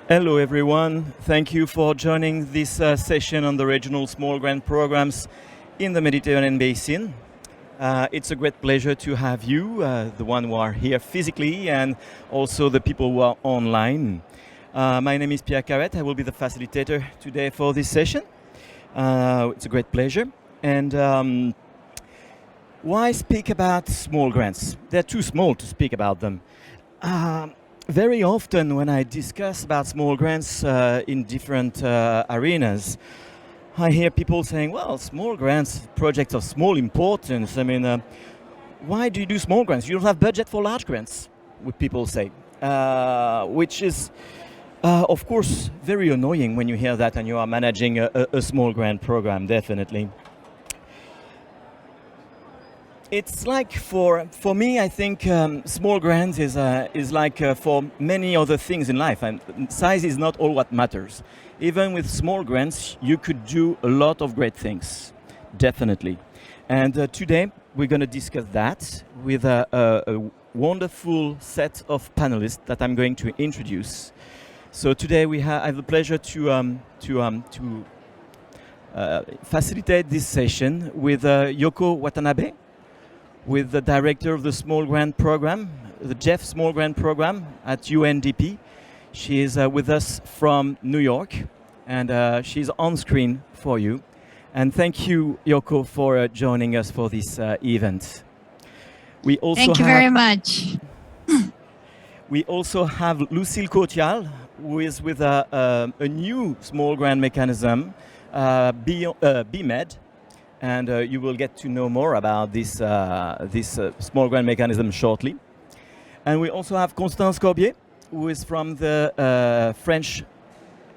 Hello, everyone. Thank you for joining this session on the regional small grant programs in the Mediterranean Basin. It's a great pleasure to have you, the one who are here physically, and also the people who are online. My name is Pierre Carrette. I will be the facilitator today for this session. It's a great pleasure. And why speak about small grants? They're too small to speak about them. Very often when I discuss about small grants in different arenas, I hear people saying, well, small grants, projects of small importance. I mean, why do you do small grants? You don't have budget for large grants, would people say. Which is, of course, very annoying when you hear that and you are managing a small grant program, definitely. It's like for me, I think small grants is like for many other things in life, and size is not all what matters. Even with small grants, you could do a lot of great things, definitely. And today we're going to discuss that with a wonderful set of panelists that I'm going to introduce. So today I have the pleasure to facilitate this session with Yoko Watanabe, with the director of the Small Grant Program, the Jeff Small Grant Program at UNDP. She is with us from New York, and she's on screen for you. And thank you, Yoko, for joining us for this event. We also thank you very much. We also have Lucille Cotial, who is with a new small grant mechanism, BMED. And you will get to know more about this small grant mechanism shortly. And we also have Constance Corbier, who is from the French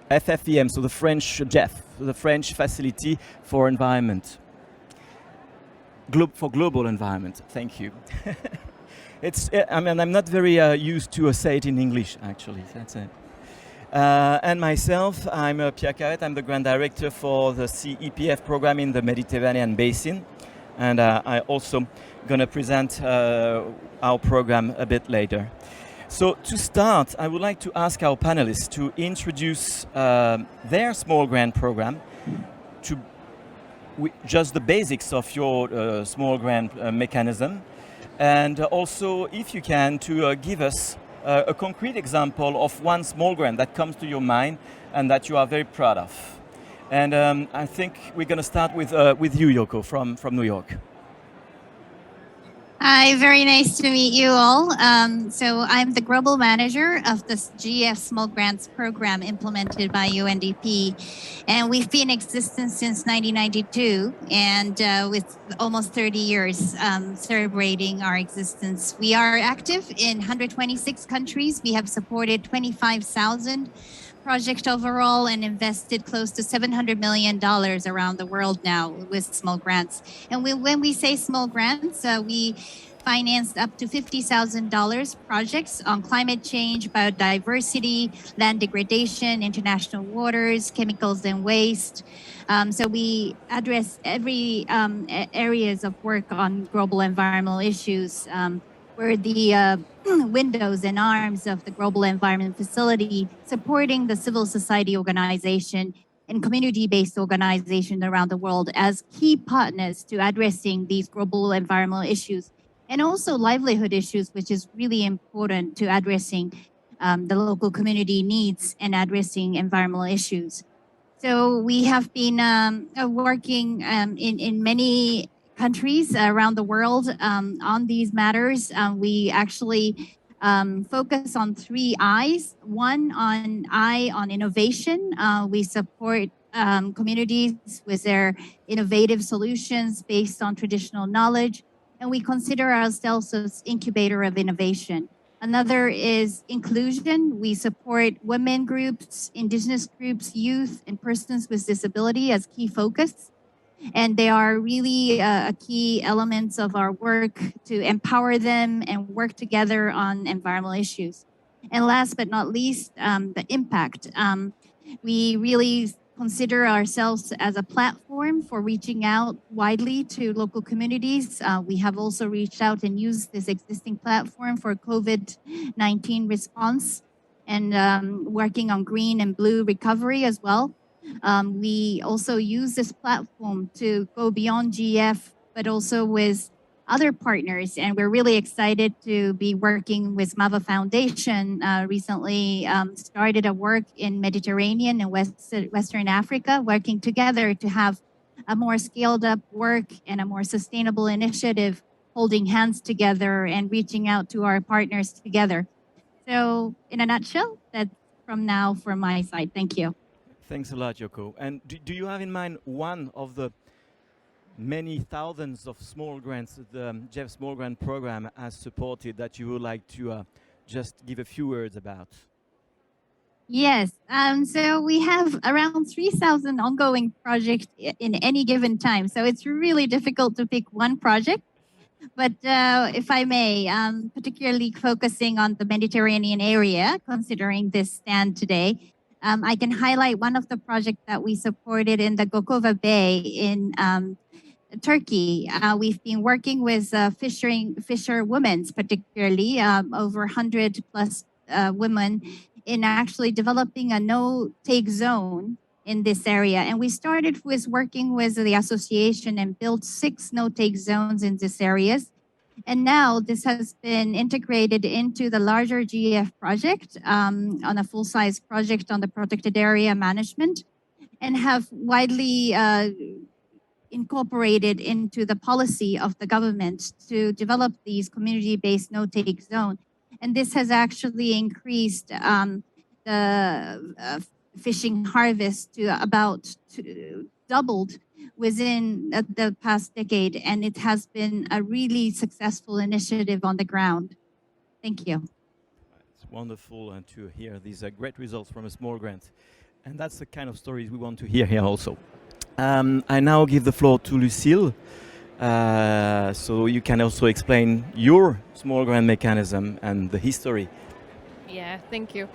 FFEM, so the French JEF, the French Facility for Environment, for Global Environment. Thank you. I'm not very used to say it in English, actually. That's it. And myself, I'm Pierre Carrette. I'm the Grant Director for the CEPF program in the Mediterranean Basin. And I also going to present our program a bit later. So to start, I would like to ask our panelists to introduce their small grant program, to just the basics of your small grant mechanism. And also, if you can, to give us a concrete example of one small grant that comes to your mind and that you are very proud of. And I think we're going to start with you, Yoko, from New York. Hi, very nice to meet you all. So I'm the global manager of the GF Small Grants program implemented by UNDP. And we've been in existence since 1992, and with almost 30 years celebrating our existence. We are active in 126 countries. We have supported 25,000 projects overall and invested close to $700 million around the world now with small grants. And when we say small grants, we financed up to $50,000 projects on climate change, biodiversity, land degradation, international waters, chemicals and waste. So we address every areas of work on global environmental issues. We're the windows and arms of the Global Environment Facility, supporting the civil society organization and community-based organizations around the world as key partners to addressing these global environmental issues, and also livelihood issues, which is really important to addressing the local community needs and addressing environmental issues. So we have been working in many countries around the world on these matters. We actually focus on 3 I's. One on innovation. We support communities with their innovative solutions based on traditional knowledge, and we consider ourselves as incubator of innovation. Another is inclusion. We support women groups, indigenous groups, youth, and persons with disability as key focus. And they are really key elements of our work to empower them and work together on environmental issues. And last but not least, the impact. We really consider ourselves as a platform for reaching out widely to local communities. We have also reached out and used this existing platform for COVID-19 response. and working on green and blue recovery as well. We also use this platform to go beyond GF, but also with other partners. And we're really excited to be working with MAVA Foundation. Recently started a work in Mediterranean and Western Africa, working together to have a more scaled up work and a more sustainable initiative, holding hands together and reaching out to our partners together. So in a nutshell, that's from now from my side. Thank you. Thanks a lot, Yoko. And do you have in mind one of the many thousands of small grants the GEF Small Grant Program has supported that you would like to just give a few words about? Yes, so we have around 3,000 ongoing projects in any given time. So it's really difficult to pick one project. But if I may, particularly focusing on the Mediterranean area, considering this stand today, I can highlight one of the projects that we supported in the Gokova Bay in Turkey. We've been working with fisher women, particularly over 100 plus women, in actually developing a no-take zone in this area. And we started with working with the association and built 6 no-take zones in these areas. And now this has been integrated into the larger GEF project on a full-size project on the protected area management, and have widely incorporated into the policy of the government to develop these community-based no-take zone. And this has actually increased the fishing harvest to about doubled within the past decade. And it has been a really successful initiative on the ground. Thank you. It's wonderful to hear these great results from a small grant. And that's the kind of stories we want to hear here also. I now give the floor to Lucille, so you can also explain your small grant mechanism and the history. Yeah, thank you.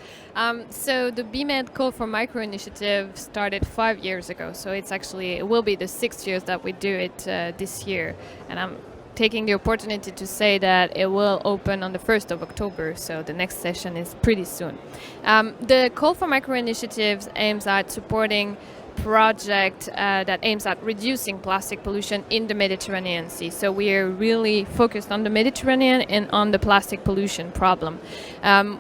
So the Binet Call for Micro Initiative started 5 years ago. So it will be the 6th year that we do it this year. And I'm taking the opportunity to say that it will open on the 1st of October. So the next session is pretty soon. The Call for Micro Initiatives aims at supporting project that aims at reducing plastic pollution in the Mediterranean Sea. So we are really focused on the Mediterranean and on the plastic pollution problem.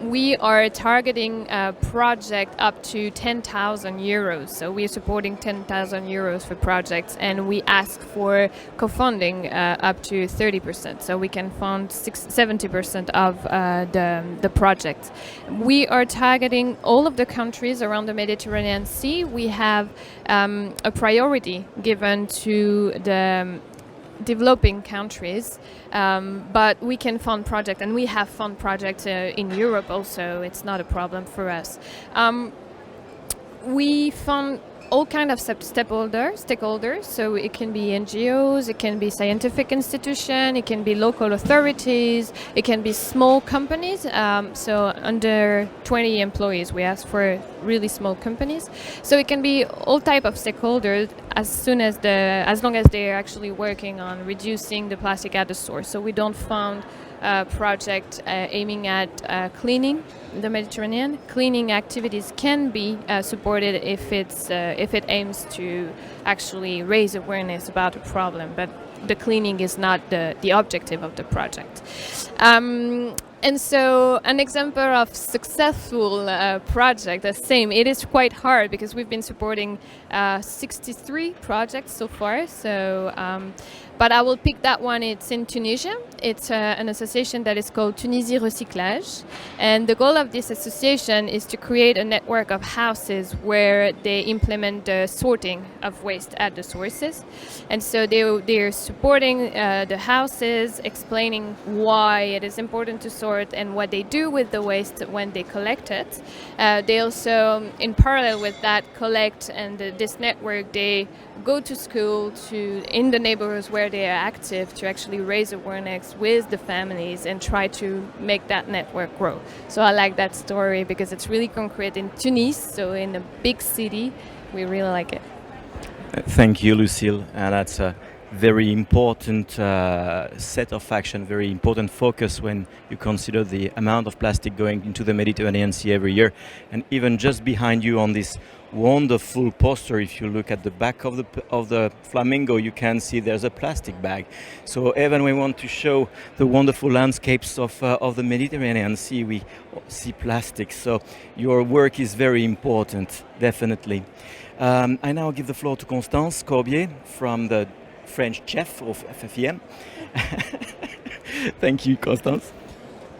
We are targeting a project up to 10,000 euros. So we are supporting 10,000 euros for projects, and we ask for co-funding up to 30%. So we can fund 70% of the project. We are targeting all of the countries around the Mediterranean Sea. We have a priority given to the developing countries, but we can fund projects, and we have fund projects in Europe also. It's not a problem for us. We fund all kinds of stakeholders, so it can be NGOs, it can be scientific institutions, it can be local authorities, it can be small companies, so under 20 employees. We ask for really small companies. So it can be all type of stakeholders as long as they're actually working on reducing the plastic at the source. So we don't fund project aiming at cleaning the Mediterranean. Cleaning activities can be supported if it aims to actually raise awareness about a problem, but the cleaning is not the objective of the project. And so an example of successful project, the same, it is quite hard because we've been supporting 63 projects so far. So, but I will pick that one. It's in Tunisia. It's an association that is called Tunisie Recyclage. And the goal of this association is to create a network of houses where they implement the sorting of waste at the sources. And so they're supporting the houses, explaining why it is important to sort and what they do with the waste when they collect it. They also, in parallel with that, collect, and this network, they go to school, in the neighborhoods where they are active, to actually raise awareness with the families and try to make that network grow. So I like that story because it's really concrete in Tunis, so in a big city. We really like it. Thank you, Lucille. That's very important set of action, very important focus when you consider the amount of plastic going into the Mediterranean Sea every year. And even just behind you on this wonderful poster, if you look at the back of the flamingo, you can see there's a plastic bag. So even we want to show the wonderful landscapes of the Mediterranean Sea, we see plastic. So your work is very important, definitely. I now give the floor to Constance Corbier from the French chef of FFEM. Thank you, Constance.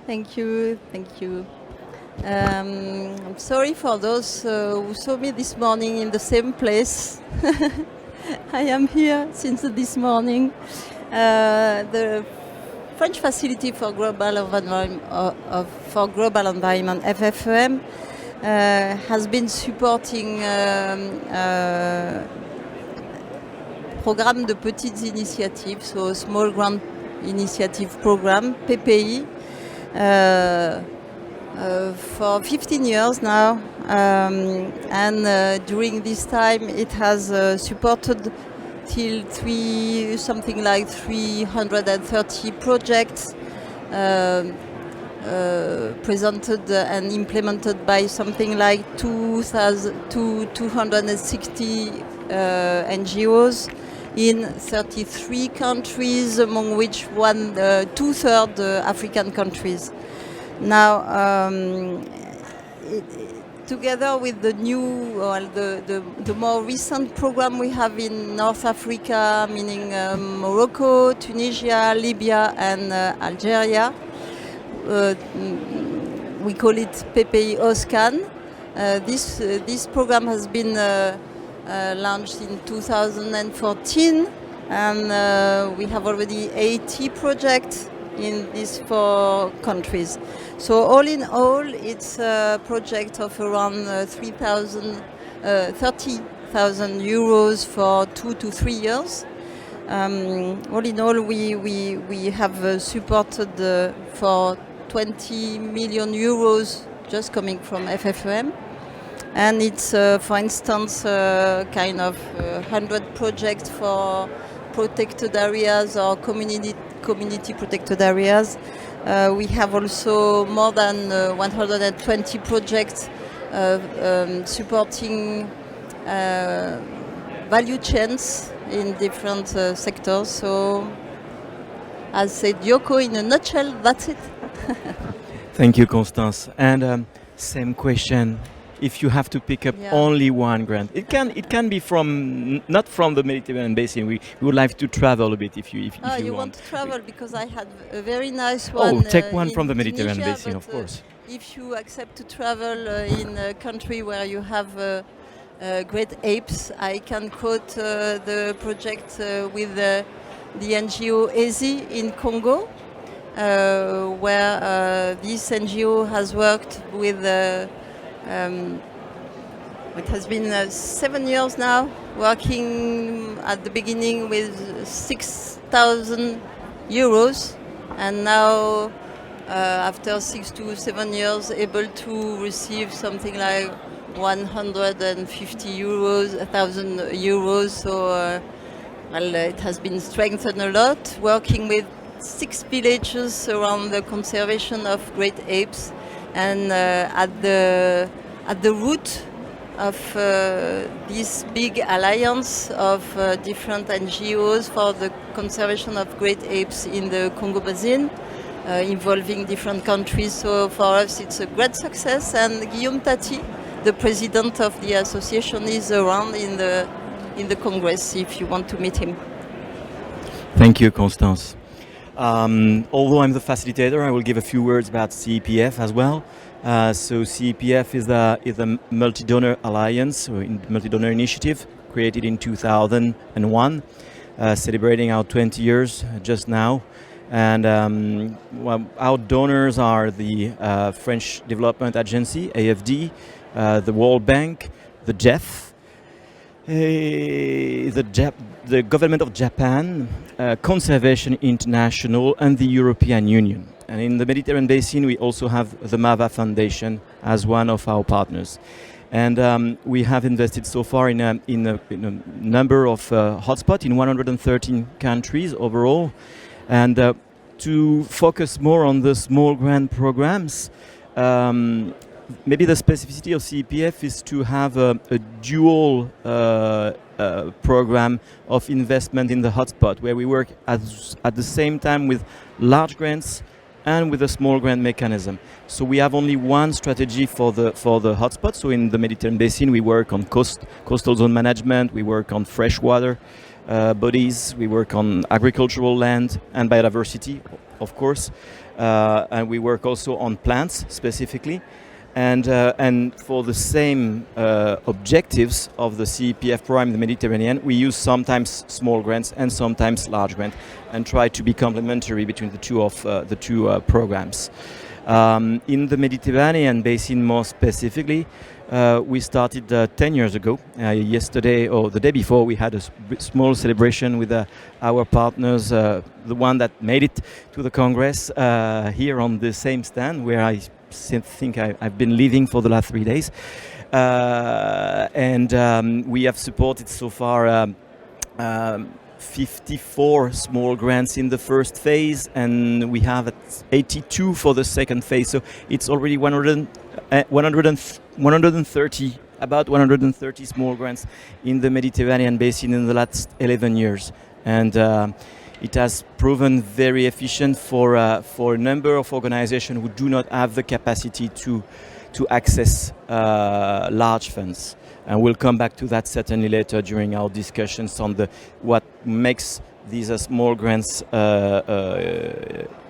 Thank you. I'm sorry for those who saw me this morning in the same place. I am here since this morning. The French Facility for Global Environment, FFEM, has been supporting programme de petites initiatives, so Small Grant Initiative Program, PPI, for 15 years now, and during this time it has supported till something like 330 projects presented and implemented by something like 260 NGOs in 33 countries, among which two-thirds African countries. Now, together with the new, the more recent program we have in North Africa, meaning Morocco, Tunisia, Libya, and Algeria, we call it PPI OSCAN. This program has been launched in 2014, and we have already 80 projects in these 4 countries. So all in all, it's a project of around 30,000 euros for 2 to 3 years. All in all, we have supported for 20 million euros just coming from FFEM. And it's, for instance, kind of 100 projects for protected areas or community protected areas. We have also more than 120 projects supporting value chains in different sectors. So, as said Yoko, in a nutshell, that's it. Thank you, Constance. And same question. If you have to pick up only one grant, it can be not from the Mediterranean basin. We would like to travel a bit if you want to travel, because I had a very nice one. Oh, take one from the Mediterranean Tunisia, basin, of course. If you accept to travel in a country where you have great apes, I can quote the project with the NGO EZI in Congo, where this NGO has worked with. It has been 7 years now, working at the beginning with 6,000 euros, and now after 6 to 7 years able to receive something like 150 euros, 1,000 euros. So it has been strengthened a lot, working with 6 villages around the conservation of great apes. And at the root of this big alliance of different NGOs for the conservation of great apes in the Congo Basin, involving different countries. So for us, it's a great success. And Guillaume Tati, the president of the association, is around in the Congress if you want to meet him. Thank you, Constance. Although I'm the facilitator, I will give a few words about CEPF as well. So CEPF is a multi-donor alliance, or multi-donor initiative created in 2001, celebrating our 20 years just now. And our donors are the French Development Agency, AFD, the World Bank, the GEF, the Government of Japan, Conservation International, and the European Union. And in the Mediterranean Basin, we also have the MAVA Foundation as one of our partners. And we have invested so far in a number of hotspots in 113 countries overall. And to focus more on the small grant programs, maybe the specificity of CEPF is to have a dual program of investment in the hotspot, where we work at the same time with large grants and with a small grant mechanism. So we have only one strategy for the hotspot. So in the Mediterranean basin, we work on coastal zone management, we work on freshwater bodies, we work on agricultural land and biodiversity, of course, and we work also on plants specifically. And for the same objectives of the CEPF program in the Mediterranean, we use sometimes small grants and sometimes large grants, and try to be complementary between the two programs. In the Mediterranean basin, more specifically, we started 10 years ago. Yesterday or the day before, we had a small celebration with our partners, the one that made it to the Congress here on the same stand where I think I've been living for the last 3 days. And we have supported so far 54 small grants in the first phase, and we have 82 for the second phase. So it's already 130, about 130 small grants in the Mediterranean basin in the last 11 years. And it has proven very efficient for a number of organizations who do not have the capacity to access large funds. And we'll come back to that certainly later during our discussions on what makes these small grants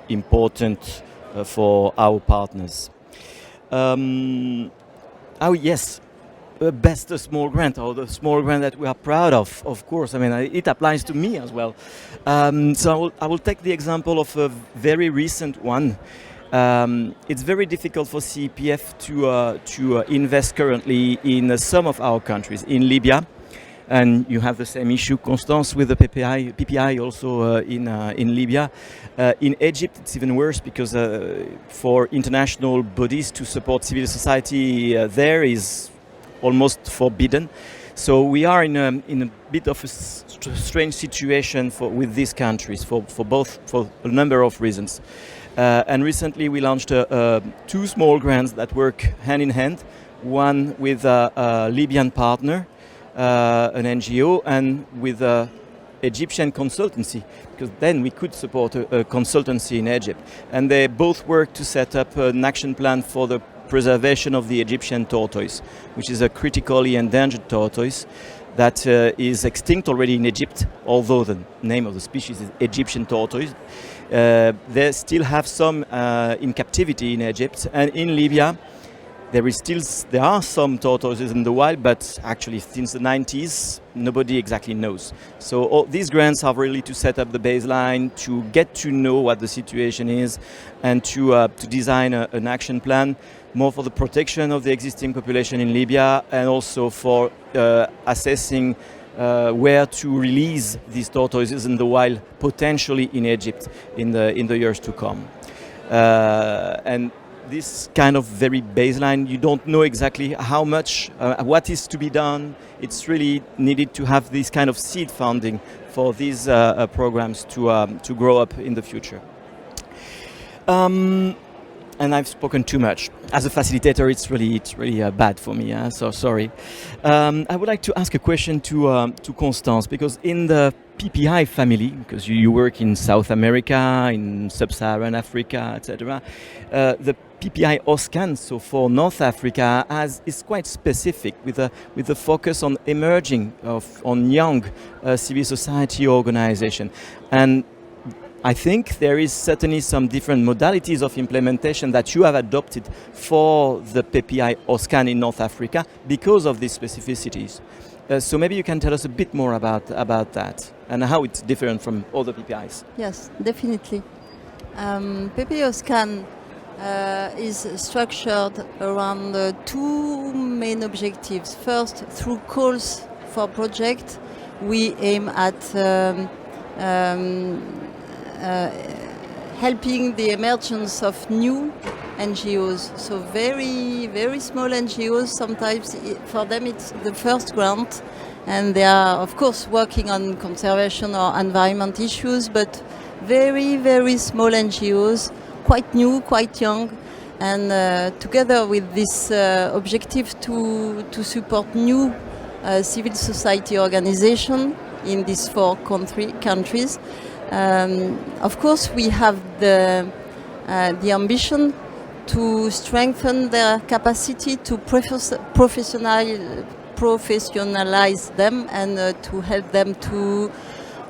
important for our partners. Oh yes, the best small grant, or the small grant that we are proud of course. I mean, it applies to me as well. So I will take the example of a very recent one. It's very difficult for CEPF to invest currently in some of our countries. In Libya, and you have the same issue, Constance, with the PPI also in Libya. In Egypt, it's even worse, because for international bodies to support civil society there is almost forbidden. So we are in a bit of a strange situation with these countries for a number of reasons. And recently we launched two small grants that work hand in hand, one with a Libyan partner, an NGO, and with an Egyptian consultancy, because then we could support a consultancy in Egypt. And they both work to set up an action plan for the preservation of the Egyptian tortoise, which is a critically endangered tortoise that is extinct already in Egypt, although the name of the species is Egyptian tortoise. They still have some in captivity in Egypt, and in Libya there are some tortoises in the wild, but actually since the 90s nobody exactly knows. So all these grants are really to set up the baseline, to get to know what the situation is, and to design an action plan more for the protection of the existing population in Libya, and also for assessing where to release these tortoises in the wild, potentially in Egypt in the years to come. And this kind of very baseline, you don't know exactly how much, what is to be done. It's really needed to have this kind of seed funding for these programs to grow up in the future. And I've spoken too much. As a facilitator, it's really bad for me. So sorry. I would like to ask a question to Constance, because in the PPI family, because you work in South America, in Sub-Saharan Africa, etc., the PPI OSCAN, so for North Africa, is quite specific, with a focus on emerging, on young civil society organization. And I think there is certainly some different modalities of implementation that you have adopted for the PPI OSCAN in North Africa because of these specificities. So maybe you can tell us a bit more about that and how it's different from other PPIs. Yes, definitely. PPI OSCAN is structured around two main objectives. First, through calls for projects, we aim at helping the emergence of new NGOs. So very, very small NGOs, sometimes for them it's the first grant, and they are of course working on conservation or environment issues, but very, very small NGOs, quite new, quite young, and together with this objective to support new civil society organization in these four countries. Of course, we have the ambition to strengthen their capacity to professionalize them and to help them to,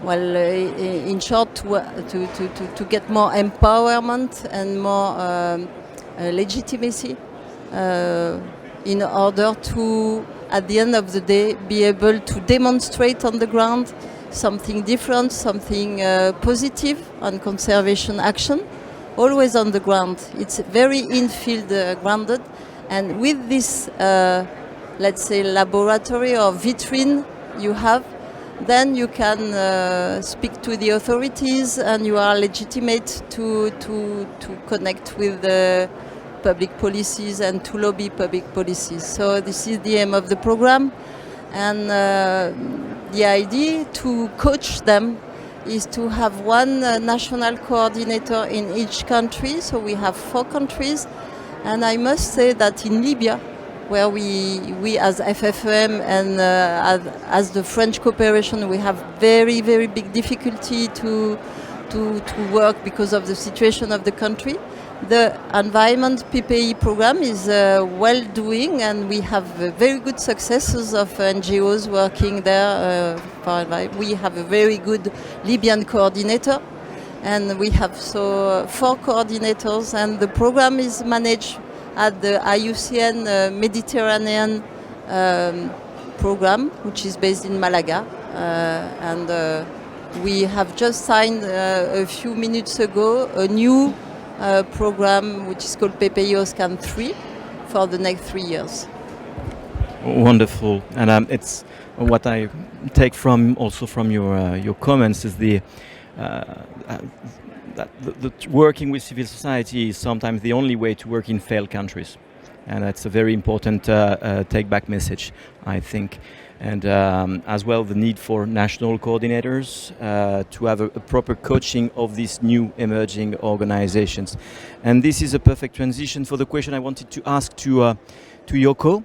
well, in short, to get more empowerment and more legitimacy in order to, at the end of the day, be able to demonstrate on the ground something different, something positive on conservation action, always on the ground. It's very in-field grounded, and with this, let's say, laboratory or vitrine you have, then you can speak to the authorities, and you are legitimate to connect with the public policies and to lobby public policies. So this is the aim of the program, and the idea to coach them is to have one national coordinator in each country. So we have 4 countries, and I must say that in Libya, where we as FFM and as the French cooperation, we have very, very big difficulty to work because of the situation of the country. The environment PPE program is well doing, and we have very good successes of NGOs working there. We have a very good Libyan coordinator, and we have 4 coordinators, and the program is managed at the IUCN Mediterranean program, which is based in Malaga, and we have just signed a few minutes ago a new program which is called PPE Scan 3 for the next 3 years. Wonderful, and it's what I take from also from your comments is the working with civil society is sometimes the only way to work in failed countries, and that's a very important take-back message, I think. And as well, the need for national coordinators to have a proper coaching of these new emerging organizations. And this is a perfect transition for the question I wanted to ask to Yoko.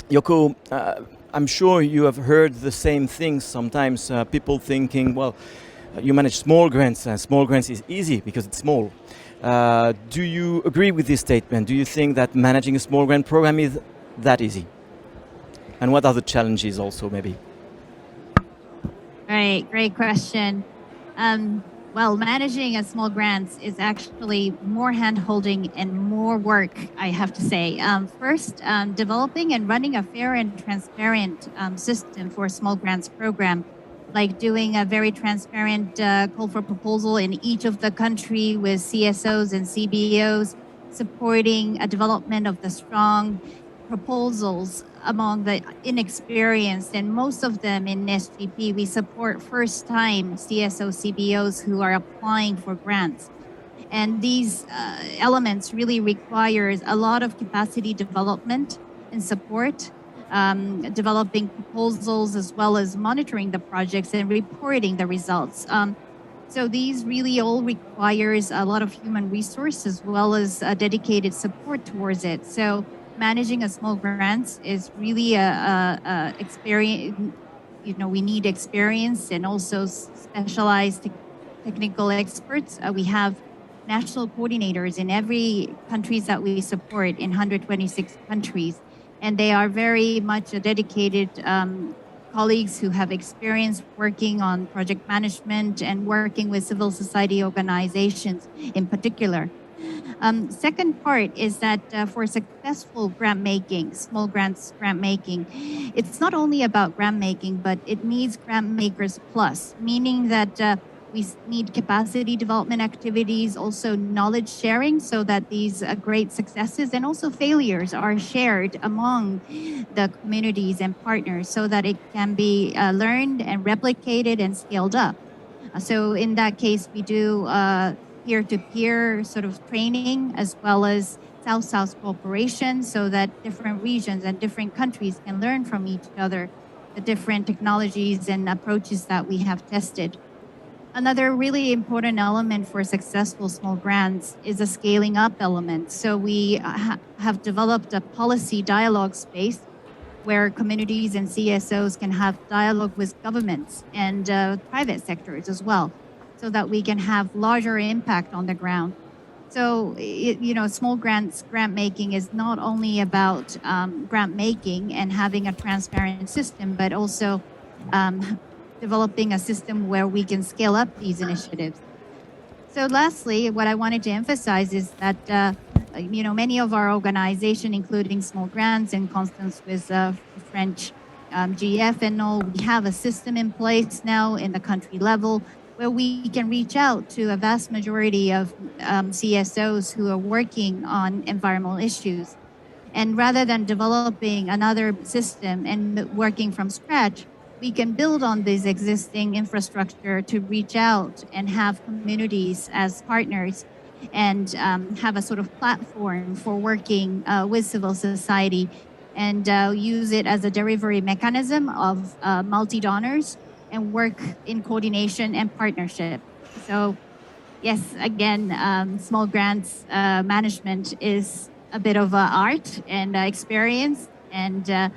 Yoko, I'm sure you have heard the same things sometimes, people thinking, well, you manage small grants, and small grants is easy because it's small. Do you agree with this statement? Do you think that managing a small grant program is that easy? And what are the challenges also, maybe? Right, great question. Well, managing a small grants is actually more hand-holding and more work, I have to say. First, developing and running a fair and transparent system for a small grants program, like doing a very transparent call for proposal in each of the country with CSOs and CBOs, supporting a development of the strong proposals among the inexperienced, and most of them in SGP, we support first-time CSO CBOs who are applying for grants. And these elements really requires a lot of capacity development and support, developing proposals as well as monitoring the projects and reporting the results. So these really all requires a lot of human resource as well as dedicated support towards it. So managing a small grants is really a experience. You know, we need experience and also specialized technical experts. We have national coordinators in every countries that we support in 126 countries, and they are very much a dedicated colleagues who have experience working on project management and working with civil society organizations in particular. Second part is that for successful grant making, small grants grant making, it's not only about grant making, but it needs grant makers plus, meaning that we need capacity development activities, also knowledge sharing, so that these great successes and also failures are shared among the communities and partners so that it can be learned and replicated and scaled up. So in that case, we do peer-to-peer sort of training as well as South-South cooperation so that different regions and different countries can learn from each other the different technologies and approaches that we have tested. Another really important element for successful small grants is a scaling up element. So we have developed a policy dialogue space where communities and CSOs can have dialogue with governments and private sectors as well, so that we can have larger impact on the ground. So, small grant making is not only about grant making and having a transparent system, but also developing a system where we can scale up these initiatives. So lastly, what I wanted to emphasize is that many of our organizations, including Small Grants, in Constance with French GF and all, we have a system in place now in the country level where we can reach out to a vast majority of CSOs who are working on environmental issues. And rather than developing another system and working from scratch, we can build on this existing infrastructure to reach out and have communities as partners and have a sort of platform for working with civil society and use it as a delivery mechanism of multi-donors and work in coordination and partnership. So yes, again, small grants management is a bit of art and experience, and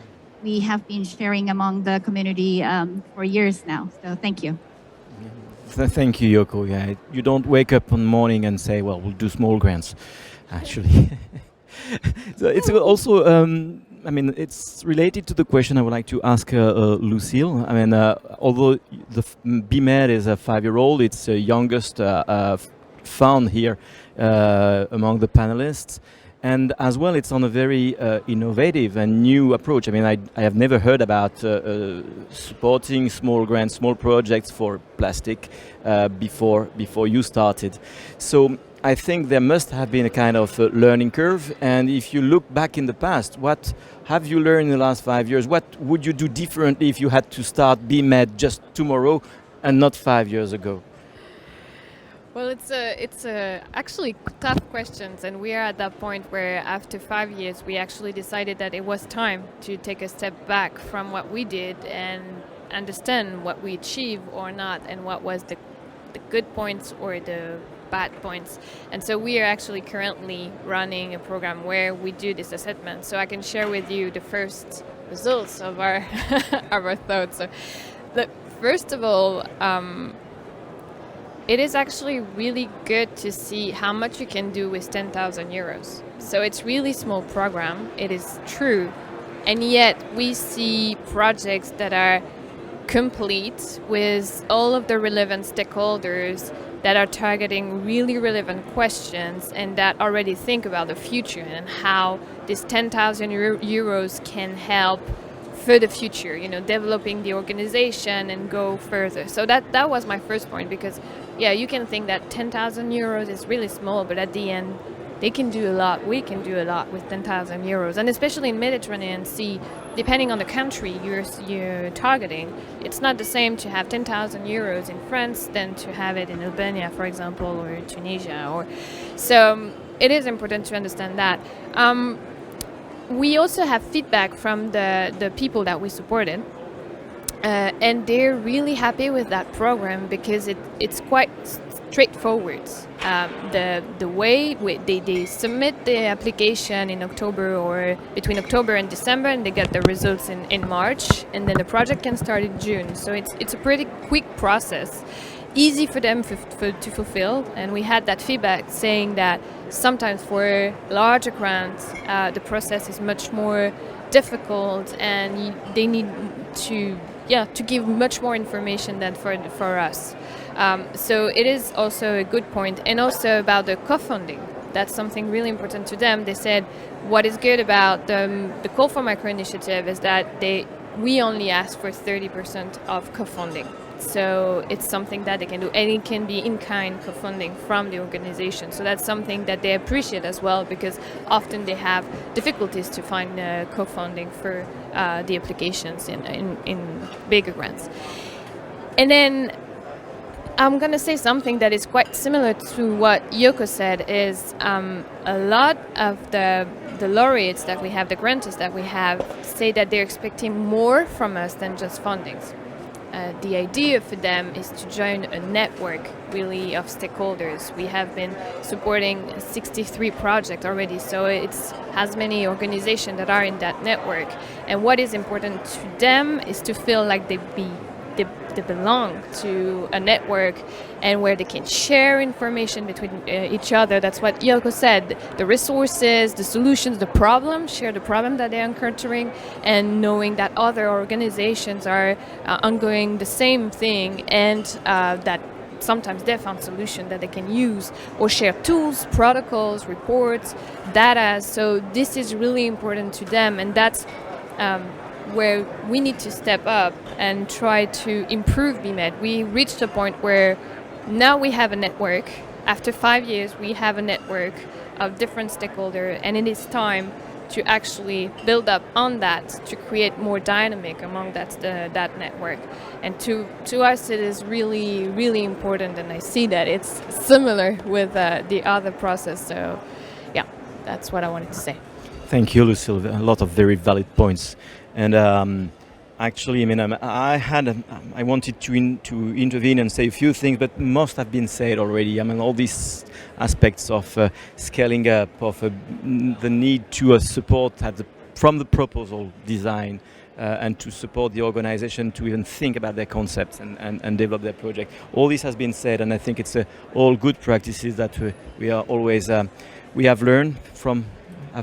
we have been sharing among the community for years now. So thank you. Thank you, Yoko. Yeah, you don't wake up one morning and say, well, we'll do small grants, actually. So it's also, it's related to the question I would like to ask Lucille. Although the Binet is a 5-year-old, it's the youngest fund here among the panelists. And as well, it's on a very innovative and new approach. I have never heard about supporting small grants, small projects for plastic before you started. So I think there must have been a kind of learning curve. And if you look back in the past, what have you learned in the last 5 years? What would you do differently if you had to start BMed just tomorrow and not 5 years ago? Well, it's actually tough questions, and we are at that point where after 5 years we actually decided that it was time to take a step back from what we did and understand what we achieved or not, and what was the good points or the bad points. And so we are actually currently running a program where we do this assessment. So I can share with you the first results of our of our thoughts. So, first of all, it is actually really good to see how much you can do with 10,000 euros. So it's really small program, it is true. And yet we see projects that are complete with all of the relevant stakeholders that are targeting really relevant questions and that already think about the future and how this 10,000 euros can help for the future, developing the organization and go further. So that was my first point, because you can think that 10,000 euros is really small, but at the end they can do a lot. We can do a lot with 10,000 euros, and especially in Mediterranean Sea, depending on the country you're targeting, it's not the same to have 10,000 euros in France than to have it in Albania, for example, or Tunisia. So it is important to understand that. We also have feedback from the people that we supported, and they're really happy with that program because it's quite straightforward. The way they submit the application in October or between October and December, and they get the results in March, and then the project can start in June. So it's a pretty quick process, easy for them to fulfill. And we had that feedback saying that sometimes for larger grants, the process is much more difficult, and they need to give much more information than for us. So it is also a good point. And also about the co-funding, that's something really important to them. They said what is good about the Call for Micro initiative is that we only ask for 30% of co-funding. So it's something that they can do, and it can be in-kind co-funding from the organization. So that's something that they appreciate as well, because often they have difficulties to find co-funding for the applications in bigger grants. And then I'm going to say something that is quite similar to what Yoko said, is a lot of the laureates that we have, the grantees that we have, say that they're expecting more from us than just fundings. The idea for them is to join a network, really, of stakeholders. We have been supporting 63 projects already, so it's as many organizations that are in that network. And what is important to them is to feel like they belong to a network and where they can share information between each other. That's what Yoko said. The resources, the solutions, the problem, share the problem that they're encountering, and knowing that other organizations are ongoing the same thing, and that sometimes they found solutions that they can use or share tools, protocols, reports, data. So this is really important to them, and that's where we need to step up and try to improve Binet. We reached a point where now we have a network. After 5 years, we have a network of different stakeholders, and it is time to actually build up on that to create more dynamic among that network. And to us, it is really, really important, and I see that it's similar with the other process. So, yeah, that's what I wanted to say. Thank you, Lucille. A lot of very valid points. And actually, I mean, I wanted to intervene and say a few things, but most have been said already. I mean, all these aspects of scaling up, of the need to support from the proposal design and to support the organization to even think about their concepts and develop their project. All this has been said, and I think it's all good practices that we are always we have learned from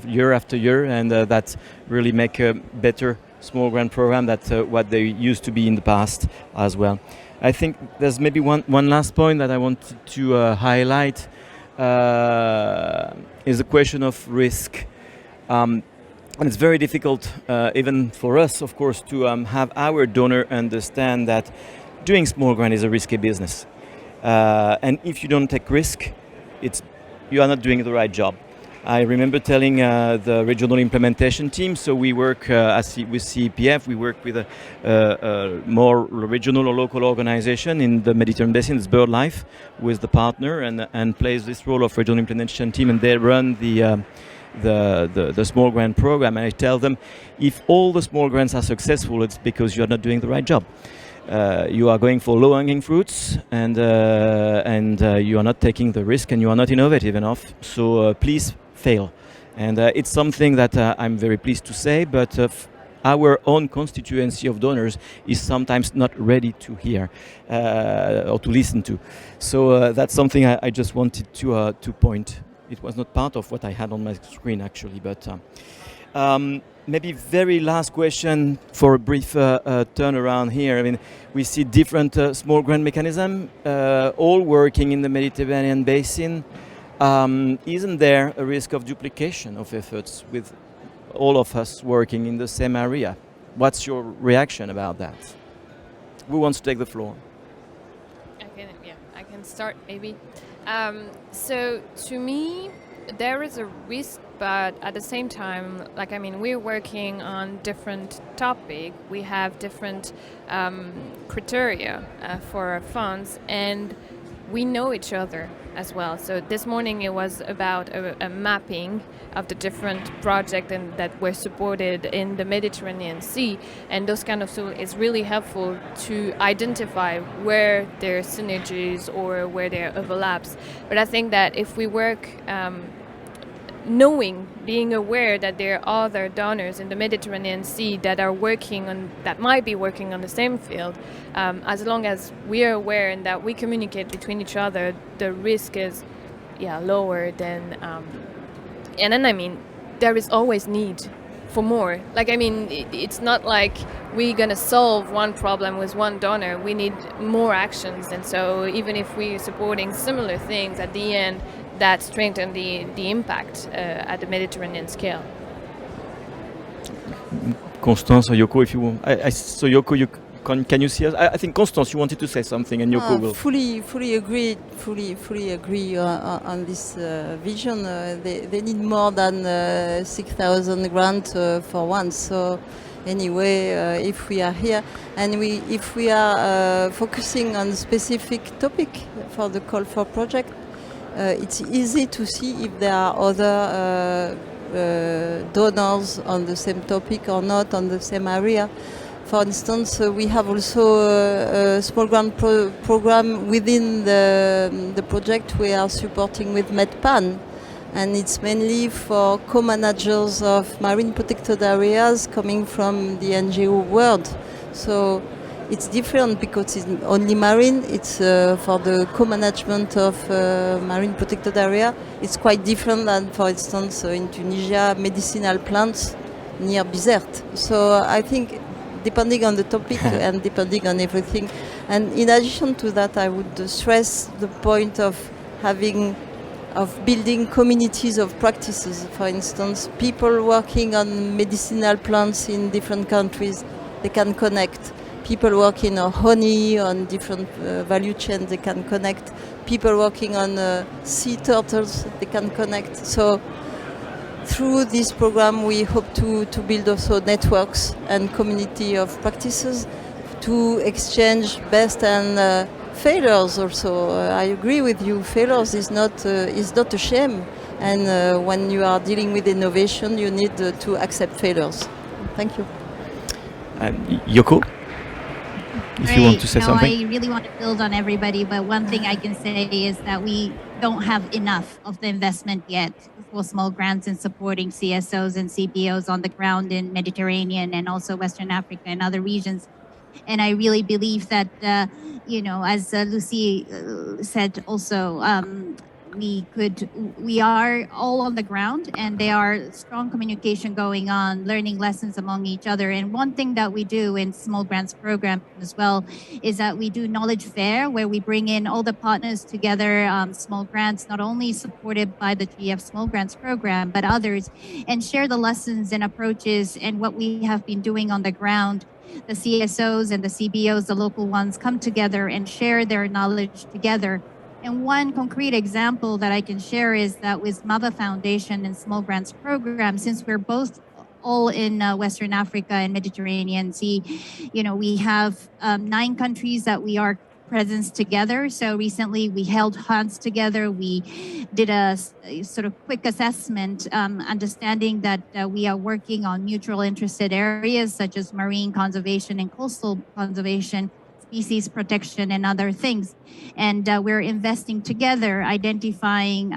year after year, and that really make a better small grant program than what they used to be in the past as well. I think there's maybe one last point that I wanted to highlight is the question of risk. And it's very difficult, even for us, of course, to have our donor understand that doing small grant is a risky business. And if you don't take risk, you are not doing the right job. I remember telling the regional implementation team, so we work with CEPF, we work with a more regional or local organization in the Mediterranean Basin, it's BirdLife, who is the partner and plays this role of regional implementation team, and they run the small grant program. And I tell them, if all the small grants are successful, it's because you're not doing the right job. You are going for low-hanging fruits, and you are not taking the risk, and you are not innovative enough. So please fail. And it's something that I'm very pleased to say, but our own constituency of donors is sometimes not ready to hear or to listen to. So that's something I just wanted to point. It was not part of what I had on my screen, actually, but maybe very last question for a brief turnaround here. I mean, we see different small grant mechanisms, all working in the Mediterranean Basin. Isn't there a risk of duplication of efforts with all of us working in the same area? What's your reaction about that? Who wants to take the floor? I can start maybe. So to me, there is a risk, but at the same time, we're working on different topics. We have different criteria for our funds, and we know each other as well. So this morning it was about a mapping of the different projects that were supported in the Mediterranean Sea, and those kind of tools is really helpful to identify where there are synergies or where there are overlaps. But I think that if we work being aware that there are other donors in the Mediterranean Sea that might be working on the same field, as long as we are aware and that we communicate between each other, the risk is lower than. And then there is always need for more. It's not like we're gonna solve one problem with one donor. We need more actions, and so even if we're supporting similar things, at the end, that strengthens the impact at the Mediterranean scale. Constance or Yoko, if you want. So Yoko, can you see us? I think Constance, you wanted to say something, and Yoko will. Fully agree on this vision. They need more than 6,000 grants for once. So anyway, if we are here and if we are focusing on a specific topic for the call for project, it's easy to see if there are other donors on the same topic or not on the same area. For instance, we have also a small grant program within the project we are supporting with MedPan, and it's mainly for co-managers of marine protected areas coming from the NGO world. So it's different because it's only marine. It's for the co-management of marine protected area. It's quite different than, for instance, in Tunisia, medicinal plants near Bizerte. So I think depending on the topic and depending on everything. And in addition to that, I would stress the point of building communities of practices. For instance, people working on medicinal plants in different countries, they can connect. People working on honey, on different value chains, they can connect. People working on sea turtles, they can connect. So through this program, we hope to build also networks and community of practices to exchange best and failures also. I agree with you, failures is not a shame. And when you are dealing with innovation, you need to accept failures. Thank you. Yoko? If you want to say something. I really want to build on everybody, but one thing I can say is that we don't have enough of the investment yet for small grants in supporting CSOs and CBOs on the ground in Mediterranean and also Western Africa and other regions. And I really believe that, as Lucy said also, we are all on the ground, and there are strong communication going on, learning lessons among each other. And one thing that we do in small grants program as well is that we do knowledge fair, where we bring in all the partners together, small grants, not only supported by the GF small grants program, but others, and share the lessons and approaches and what we have been doing on the ground. The CSOs and the CBOs, the local ones, come together and share their knowledge together. And one concrete example that I can share is that with MAVA Foundation and Small Grants Program, since we're both all in Western Africa and Mediterranean Sea, we have 9 countries that we are presence together. So recently we held hunts together. We did a sort of quick assessment, understanding that we are working on mutual interested areas such as marine conservation and coastal conservation, species protection, and other things. And we're investing together, identifying,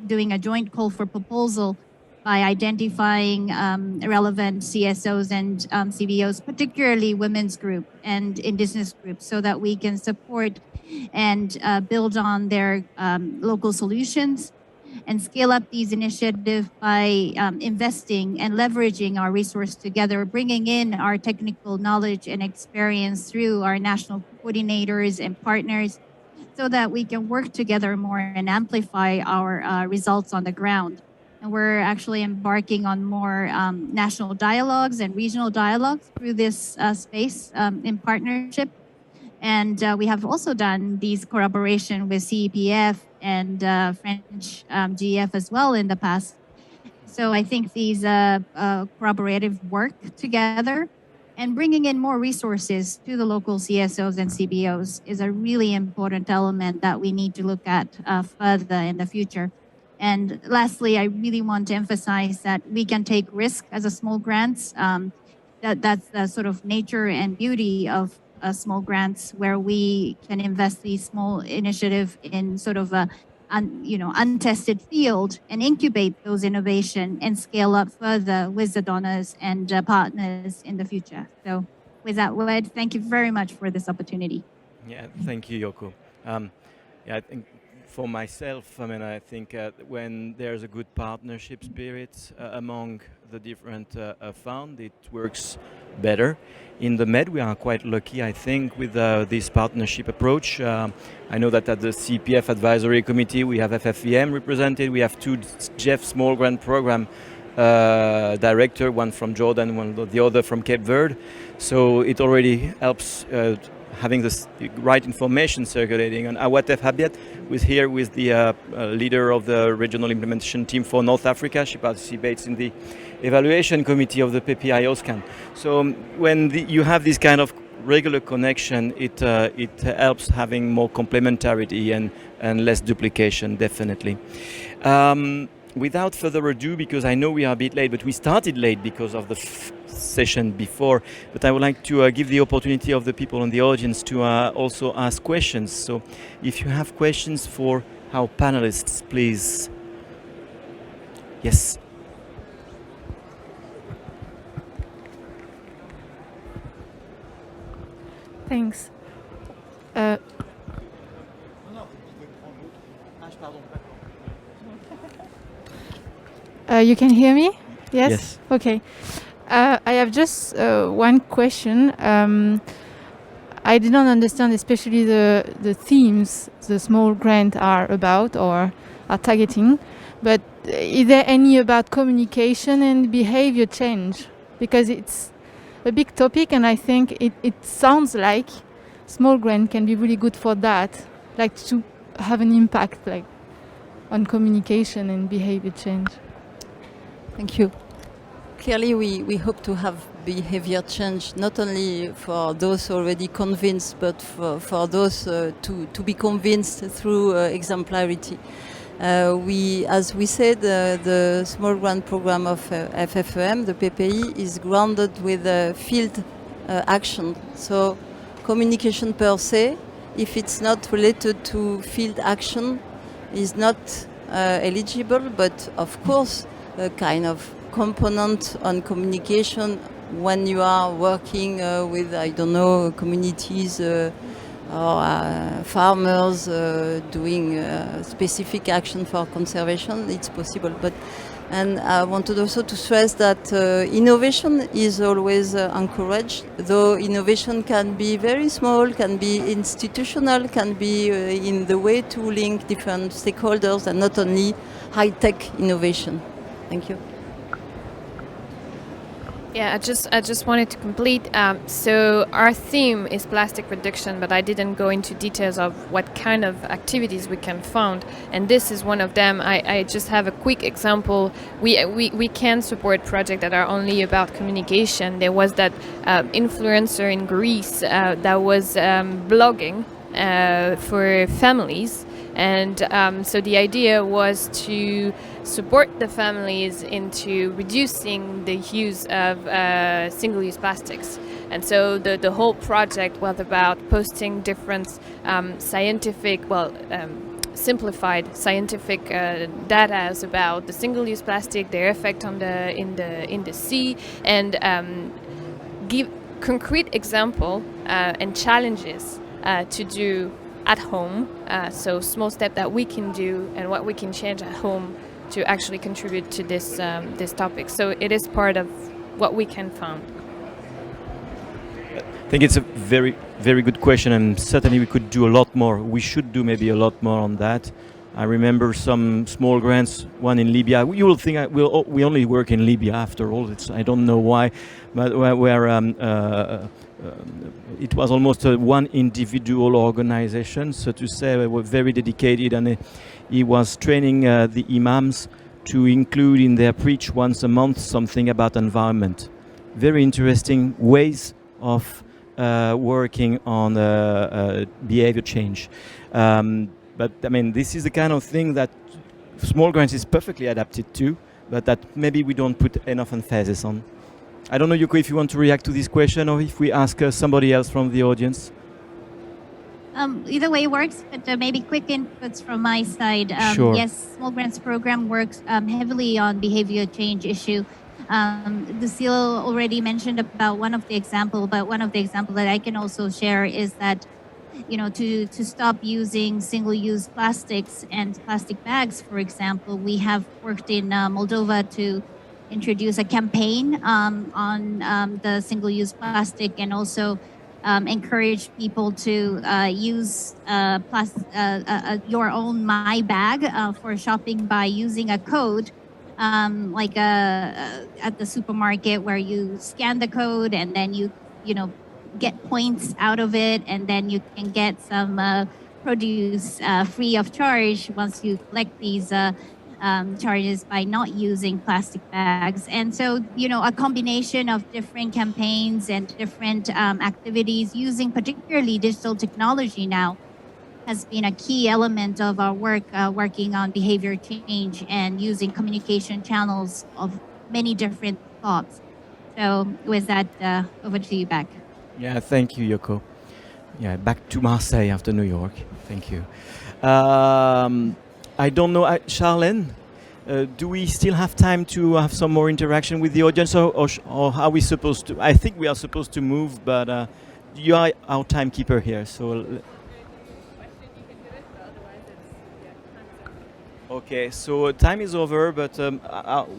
doing a joint call for proposal by identifying relevant CSOs and CBOs, particularly women's group and indigenous groups, so that we can support and build on their local solutions and scale up these initiatives by investing and leveraging our resource together, bringing in our technical knowledge and experience through our national coordinators and partners, so that we can work together more and amplify our results on the ground. And we're actually embarking on more national dialogues and regional dialogues through this space in partnership. And we have also done these collaboration with CEPF and French GF as well in the past. So I think these collaborative work together and bringing in more resources to the local CSOs and CBOs is a really important element that we need to look at further in the future. And lastly, I really want to emphasize that we can take risk as a small grants. That's the sort of nature and beauty of small grants, where we can invest these small initiative in sort of a untested field and incubate those innovation and scale up further with the donors and partners in the future. So with that word, thank you very much for this opportunity. Yeah, thank you, Yoko. I think for myself, I think when there's a good partnership spirit among the different funds, it works better. In the Med, we are quite lucky, I think, with this partnership approach. I know that at the CPF Advisory Committee, we have FFVM represented. We have 2 GEF small grant program director, one from Jordan, the other from Cape Verde. So it already helps having the right information circulating. And Awatef Habiat was here with the leader of the regional implementation team for North Africa. She participates in the evaluation committee of the PPI OSCAN. So when you have this kind of regular connection, it helps having more complementarity and less duplication, definitely. Without further ado, because I know we are a bit late, but we started late because of the session before, but I would like to give the opportunity of the people in the audience to also ask questions. So if you have questions for our panelists, please. Yes. Thanks. You can hear me? Yes? Yes. Okay. I have just one question. I did not understand especially the themes the small grant are about or are targeting, but is there any about communication and behavior change? Because it's a big topic and I think it sounds like small grant can be really good for that, like to have an impact like on communication and behavior change. Thank you. Clearly, we hope to have behavior change, not only for those already convinced, but for those to be convinced through exemplarity. As we said, the small grant program of FFEM, the PPI, is grounded with field action. So communication per se, if it's not related to field action, is not eligible, but of course, a kind of component on communication when you are working with, I don't know, communities or farmers doing specific action for conservation, it's possible. And I wanted also to stress that innovation is always encouraged, though innovation can be very small, can be institutional, can be in the way to link different stakeholders and not only high-tech innovation. Thank you. Yeah, I just wanted to complete. So our theme is plastic reduction, but I didn't go into details of what kind of activities we can fund, and this is one of them. I just have a quick example. We can support projects that are only about communication. There was that influencer in Greece that was blogging for families. And so the idea was to support the families into reducing the use of single-use plastics. And so the whole project was about posting different simplified scientific data about the single-use plastic, their effect on in the sea, and give concrete example and challenges to do at home, so small step that we can do and what we can change at home to actually contribute to this topic. So it is part of what we can fund. I think it's a very, very good question, and certainly we could do a lot more. We should do maybe a lot more on that. I remember some small grants, one in Libya. You will think we only work in Libya after all. I don't know why, but where it was almost one individual organization, so to say. They were very dedicated, and he was training the imams to include in their preach once a month something about environment. Very interesting ways of working on behavior change. But I mean, this is the kind of thing that small grants is perfectly adapted to, but that maybe we don't put enough emphasis on. I don't know, Yuko, if you want to react to this question or if we ask somebody else from the audience. Either way works, but maybe quick inputs from my side. Sure. Yes, Small Grants Program works heavily on behavior change issue. Lucille already mentioned about one of the example, but one of the example that I can also share is that, you know, to stop using single-use plastics and plastic bags, for example, we have worked in Moldova to introduce a campaign on the single-use plastic, and also encourage people to use your own My Bag for shopping by using a code like at the supermarket where you scan the code and then you know get points out of it, and then you can get some produce free of charge once you collect these charges by not using plastic bags. And so, a combination of different campaigns and different activities using particularly digital technology now has been a key element of our work, working on behavior change and using communication channels of many different thoughts. So with that, over to you back. Yeah, thank you, Yoko. Yeah, back to Marseille after New York. Thank you. I don't know, Charlene, do we still have time to have some more interaction with the audience, or are we supposed to? I think we are supposed to move, but you are our timekeeper here, so. Okay, so time is over, but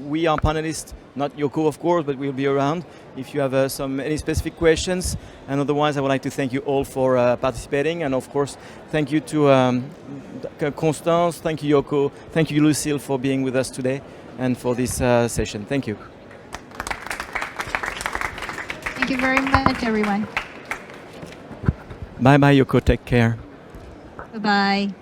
we are panelists, not Yoko, of course, but we'll be around if you have any specific questions. And otherwise, I would like to thank you all for participating, and of course, thank you to Constance, thank you Yoko, thank you Lucille for being with us today and for this session. Thank you. Thank you very much, everyone. Bye bye, Yoko. Take care. Bye-bye.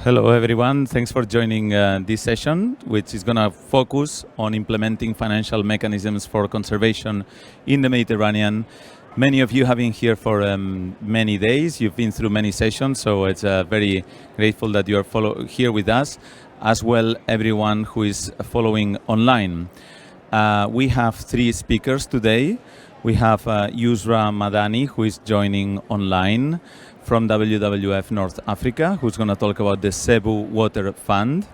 Hello, everyone. Thanks for joining this session, which is going to focus on implementing financial mechanisms for conservation in the Mediterranean. Many of you have been here for many days. You've been through many sessions, so it's very grateful that you are here with us, as well everyone who is following online. We have 3 speakers today. We have Yousra Madani, who is joining online from WWF North Africa, who's going to talk about the Cebu Water Fund.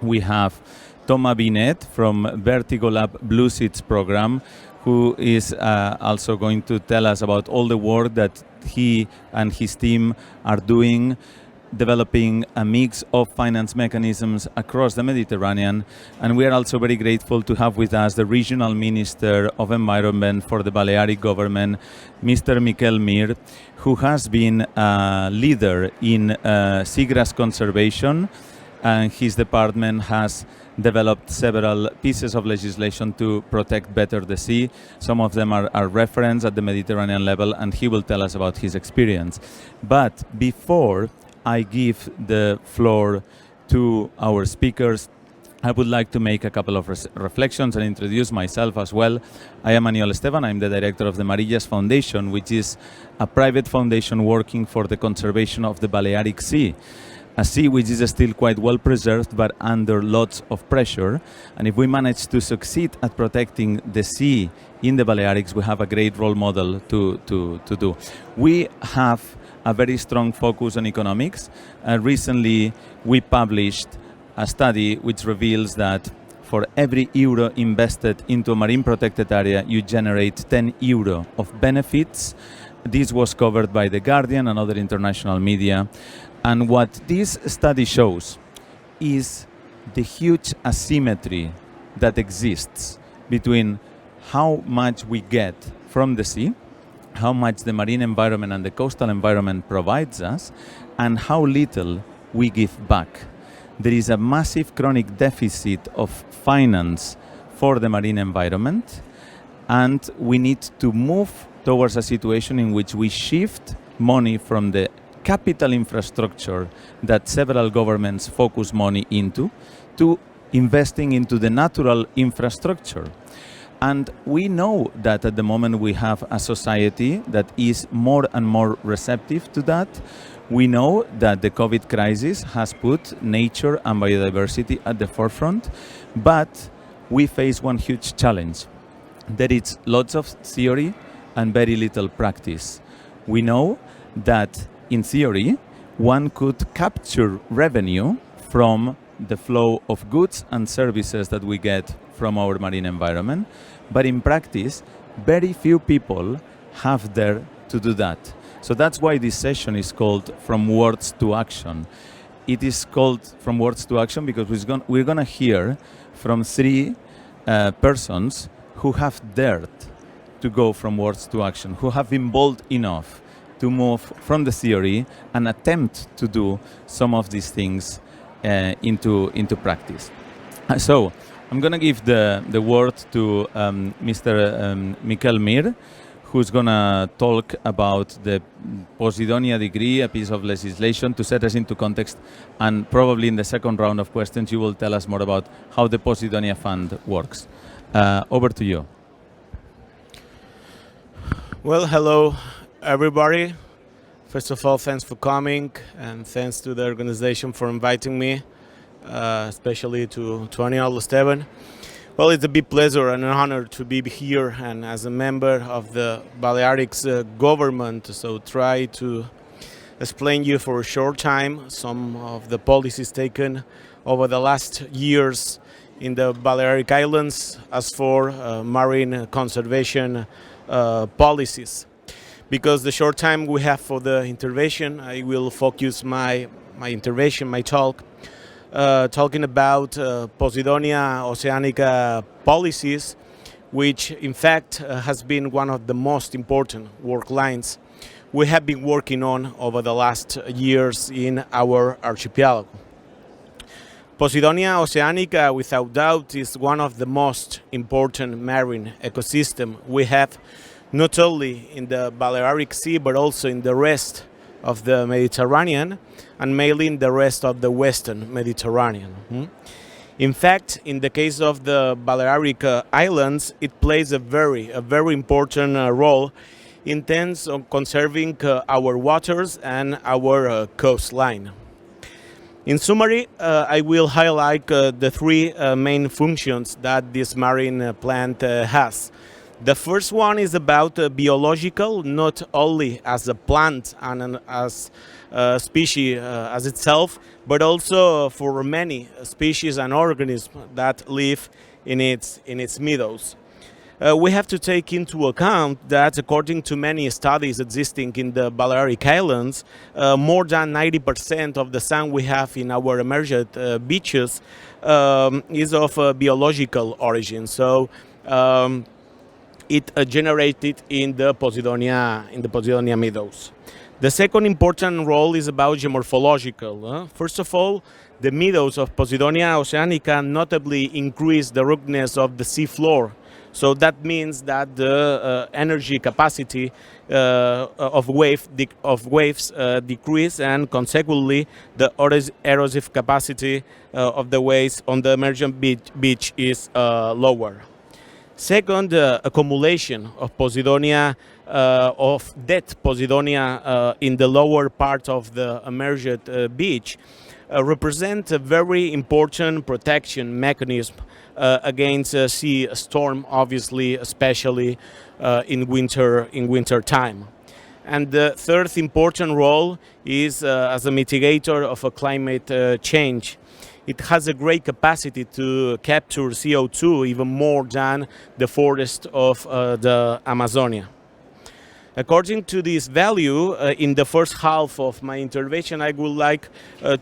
We have Binet from Vertigo Lab BlueSeeds program, who is also going to tell us about all the work that he and his team are doing, developing a mix of finance mechanisms across the Mediterranean. And we are also very grateful to have with us the Regional Minister of Environment for the Balearic government, Mr. Miquel, who has been a leader in seagrass conservation, and his department has developed several pieces of legislation to protect better the sea. Some of them are referenced at the Mediterranean level, and he will tell us about his experience. But before I give the floor to our speakers, I would like to make a couple of reflections and introduce myself as well. I am Aniol Esteban. I'm the director of the Marilles Foundation, which is a private foundation working for the conservation of the Balearic Sea, a sea which is still quite well preserved but under lots of pressure. And if we manage to succeed at protecting the sea in the Balearics, we have a great role model to do. We have a very strong focus on economics. Recently, we published a study which reveals that for every euro invested into a marine protected area, you generate 10 euro of benefits. This was covered by The Guardian and other international media. And what this study shows is the huge asymmetry that exists between how much we get from the sea, how much the marine environment and the coastal environment provides us, and how little we give back. There is a massive chronic deficit of finance for the marine environment, and we need to move towards a situation in which we shift money from the capital infrastructure that several governments focus money into to investing into the natural infrastructure. And we know that at the moment we have a society that is more and more receptive to that. We know that the COVID crisis has put nature and biodiversity at the forefront, but we face one huge challenge. There is lots of theory and very little practice. We know that in theory, one could capture revenue from the flow of goods and services that we get from our marine environment, but in practice, very few people have dared to do that. So that's why this session is called From Words to Action. It is called From Words to Action because we're going to hear from 3 persons who have dared to go from words to action, who have been bold enough to move from the theory and attempt to do some of these things into practice. So I'm going to give the word to Mr. Miquel, who's going to talk about the Posidonia degree, a piece of legislation to set us into context, and probably in the second round of questions you will tell us more about how the Posidonia Fund works. Over to you. Well, hello everybody. First of all, thanks for coming, and thanks to the organization for inviting me, especially to Aniol Esteban. Well, it's a big pleasure and an honor to be here and as a member of the Balearics government. So try to explain you for a short time some of the policies taken over the last years in the Balearic Islands as for marine conservation policies. Because the short time we have for the intervention, I will focus my intervention, my talk, talking about Posidonia Oceanica policies, which in fact has been one of the most important work lines we have been working on over the last years in our archipelago. Posidonia Oceanica, without doubt, is one of the most important marine ecosystem we have, not only in the Balearic Sea, but also in the rest of the Mediterranean, and mainly in the rest of the Western Mediterranean. In fact, in the case of the Balearic Islands, it plays a very important role in terms of conserving our waters and our coastline. In summary, I will highlight the three main functions that this marine plant has. The first one is about biological, not only as a plant and as a species as itself, but also for many species and organisms that live in its meadows. We have to take into account that according to many studies existing in the Balearic Islands, more than 90% of the sand we have in our emerged beaches is of biological origin. So it generated in the Posidonia meadows. The second important role is about geomorphological. First of all, the meadows of Posidonia oceanica notably increase the ruggedness of the sea floor. So that means that the energy capacity of waves decrease, and consequently the erosive capacity of the waves on the emergent beach is lower. Second, accumulation of Posidonia, of dead Posidonia in the lower part of the emerged beach represent a very important protection mechanism against sea storm, obviously, especially in winter time. And the third important role is as a mitigator of a climate change. It has a great capacity to capture CO2 even more than the forest of the Amazonia. According to this value, in the first half of my intervention, I would like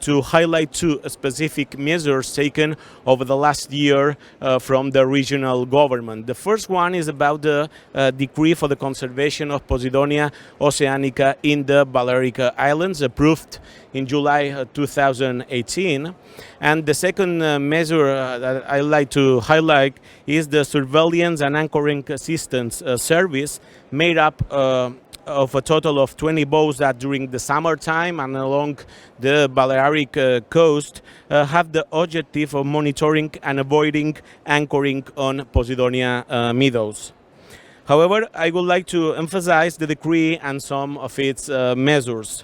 to highlight two specific measures taken over the last year from the regional government. The first one is about the decree for the conservation of Posidonia oceanica in the Balearic Islands, approved in July 2018. And the second measure that I like to highlight is the surveillance and anchoring assistance service, made up of a total of 20 boats that during the summertime and along the Balearic coast have the objective of monitoring and avoiding anchoring on Posidonia meadows. However, I would like to emphasize the decree and some of its measures.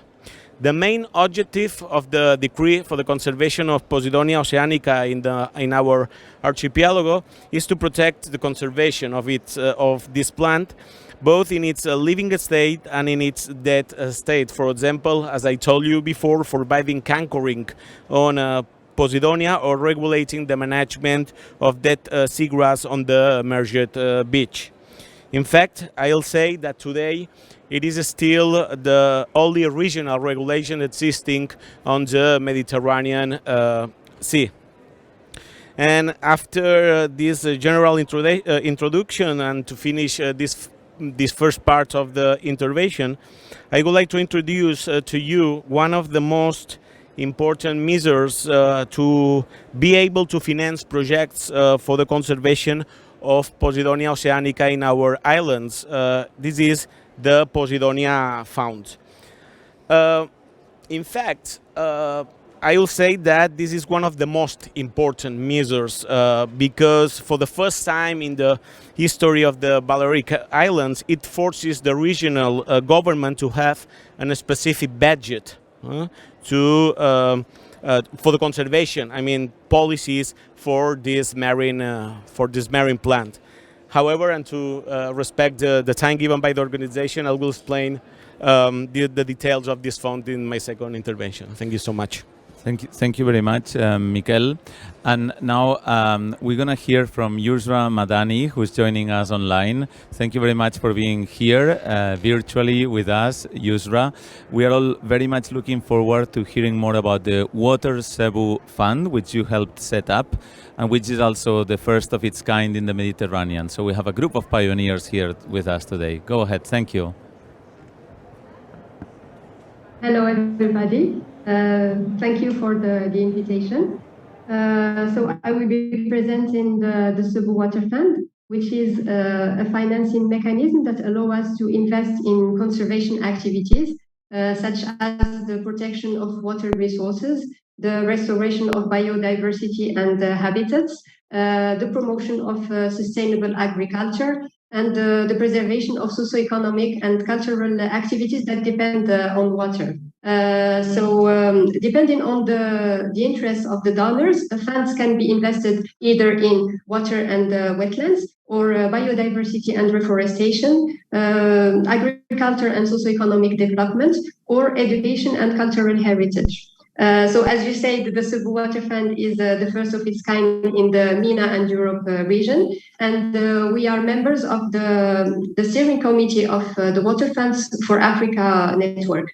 The main objective of the decree for the conservation of Posidonia oceanica in our archipelago is to protect the conservation of this plant, both in its living state and in its dead state. For example, as I told you before, forbidding anchoring on Posidonia or regulating the management of dead seagrass on the emerged beach. In fact, I'll say that today it is still the only regional regulation existing on the Mediterranean Sea. And after this general introduction, and to finish this first part of the intervention, I would like to introduce to you one of the most important measures to be able to finance projects for the conservation of Posidonia oceanica in our islands. This is the Posidonia Fund. In fact, I will say that this is one of the most important measures because for the first time in the history of the Balearic Islands, it forces the regional government to have a specific budget for the conservation, policies for this marine plant. However, and to respect the time given by the organization, I will explain the details of this fund in my second intervention. Thank you so much. Thank you very much, Miquel. And now we're going to hear from Yousra Madani, who's joining us online. Thank you very much for being here virtually with us, Yousra. We are all very much looking forward to hearing more about the Water Cebu Fund, which you helped set up, and which is also the first of its kind in the Mediterranean. So we have a group of pioneers here with us today. Go ahead. Thank you. Hello, everybody. Thank you for the invitation. So I will be presenting the Cebu Water Fund, which is a financing mechanism that allows us to invest in conservation activities such as the protection of water resources, the restoration of biodiversity and habitats, the promotion of sustainable agriculture, and the preservation of socioeconomic and cultural activities that depend on water. Depending on the interests of the donors, the funds can be invested either in water and wetlands, or biodiversity and reforestation, agriculture and socioeconomic development, or education and cultural heritage. So as you said, the Cebu Water Fund is the first of its kind in the MENA and Europe region. And we are members of the steering committee of the Water Funds for Africa network.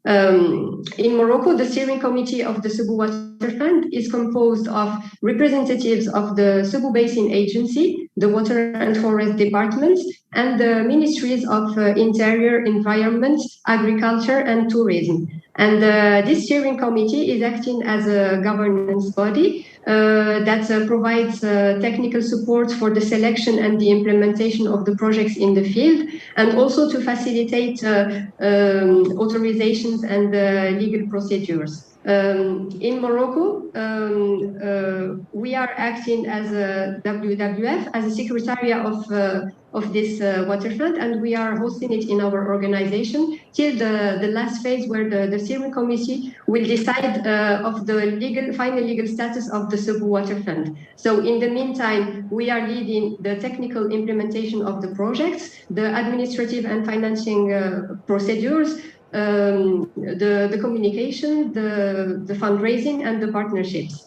In Morocco, the steering committee of the Cebu Water Fund is composed of representatives of the Cebu Basin Agency, the Water and Forest Departments, and the Ministries of Interior, Environment, Agriculture, and Tourism. And this steering committee is acting as a governance body that provides technical support for the selection and the implementation of the projects in the field, and also to facilitate authorizations and legal procedures. In Morocco, we are acting as a WWF, as a secretariat of this water fund, and we are hosting it in our organization till the last phase, where the steering committee will decide of the final legal status of the Cebu Water Fund. So in the meantime, we are leading the technical implementation of the projects, the administrative and financing procedures, the communication, the fundraising, and the partnerships.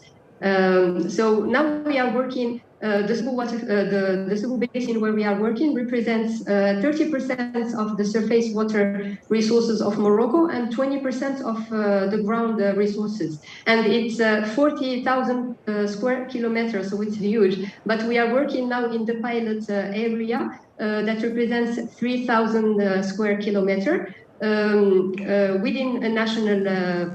So now we are working. The Cebu Basin, where we are working, represents 30% of the surface water resources of Morocco and 20% of the ground resources. And it's 40,000 square kilometers, so it's huge. But we are working now in the pilot area that represents 3,000 square kilometers. Within a national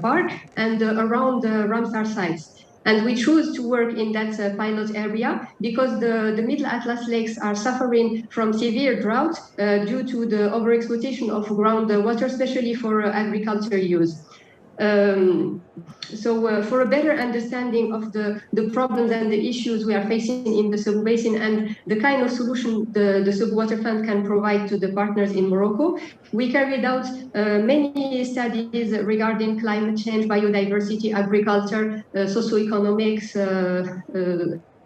park and around Ramsar sites. And we choose to work in that pilot area because the Middle Atlas lakes are suffering from severe drought due to the overexploitation of groundwater, especially for agriculture use. So for a better understanding of the problems and the issues we are facing in the Cebu Basin and the kind of solution the Cebu Water Fund can provide to the partners in Morocco, we carried out many studies regarding climate change, biodiversity, agriculture, socioeconomics,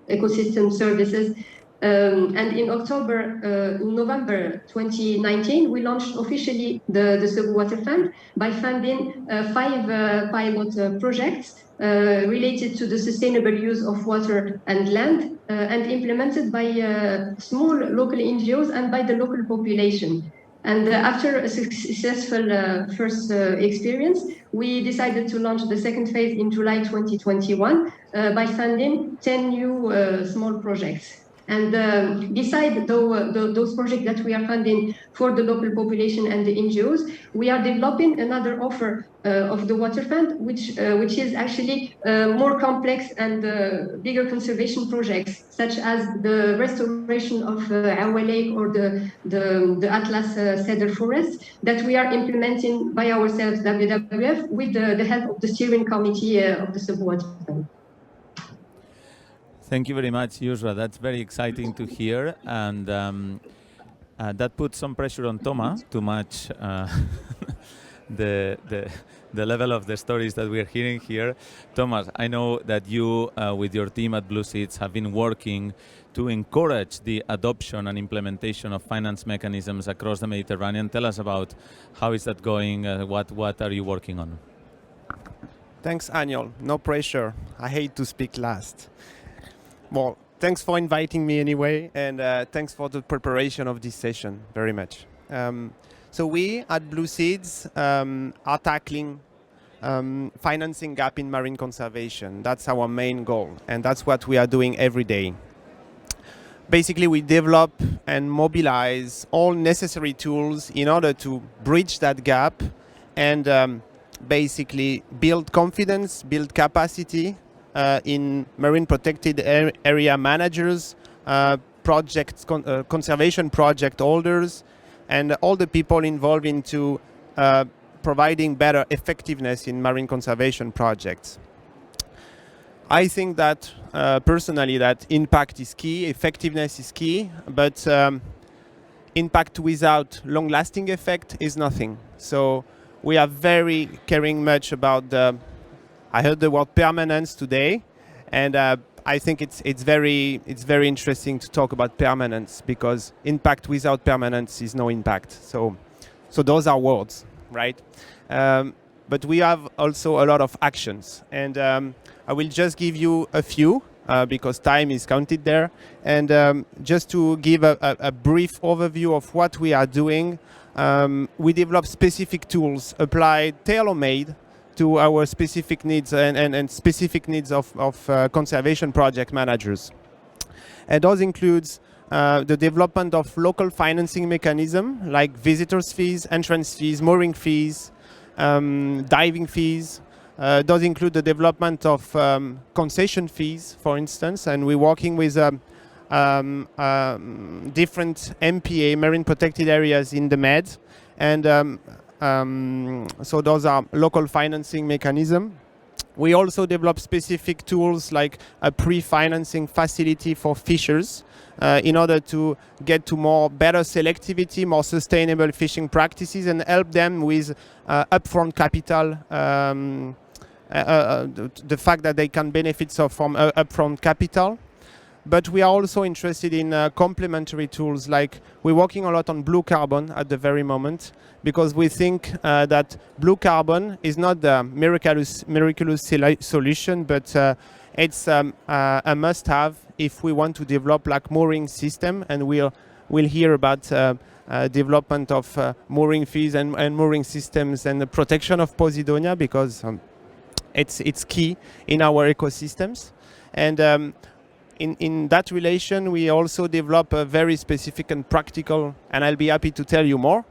ecosystem services. And in November 2019, we launched officially the Cebu Water Fund by funding 5 pilot projects related to the sustainable use of water and land and implemented by small local NGOs and by the local population. And after a successful first experience, we decided to launch the second phase in July 2021 by funding 10 new small projects. And beside those projects that we are funding for the local population and the NGOs, we are developing another offer of the Water Fund, which is actually more complex and bigger conservation projects, such as the restoration of Awa Lake or the Atlas cedar forest that we are implementing by ourselves, WWF, with the help of the steering committee of the Cebu Water Fund. Thank you very much, Yousra. That's very exciting to hear, and that puts some pressure on Toma to match the level of the stories that we're hearing here. Thomas, I know that you, with your team at BlueSeeds, have been working to encourage the adoption and implementation of finance mechanisms across the Mediterranean. Tell us about how is that going? What are you working on? Thanks, Aniol. No pressure. I hate to speak last. Well, thanks for inviting me anyway, and thanks for the preparation of this session very much. So we at BlueSeeds are tackling financing gap in marine conservation. That's our main goal, and that's what we are doing every day. Basically, we develop and mobilize all necessary tools in order to bridge that gap and basically build confidence, build capacity in marine protected area managers, conservation project holders, and all the people involved into providing better effectiveness in marine conservation projects. I think that personally that impact is key, effectiveness is key, but impact without long-lasting effect is nothing. So we are very caring much about I heard the word permanence today, and I think it's very interesting to talk about permanence, because impact without permanence is no impact. So those are words, right? But we have also a lot of actions, and I will just give you a few because time is counted there, and just to give a brief overview of what we are doing. We develop specific tools applied tailor-made to our specific needs and specific needs of conservation project managers. And those includes the development of local financing mechanism like visitors fees, entrance fees, mooring fees, diving fees. Those include the development of concession fees, for instance, and we're working with different MPA, marine protected areas in the Med, and so those are local financing mechanism. We also develop specific tools like a pre-financing facility for fishers in order to get to better selectivity, more sustainable fishing practices, and help them with upfront capital, the fact that they can benefit from upfront capital. But we are also interested in complementary tools, like we're working a lot on blue carbon at the very moment, because we think that blue carbon is not the miraculous solution, but it's a must-have if we want to develop like mooring system, and we'll hear about development of mooring fees and mooring systems and the protection of Posidonia, because it's key in our ecosystems. And in that relation, we also develop a very specific and practical, and I'll be happy to tell you more.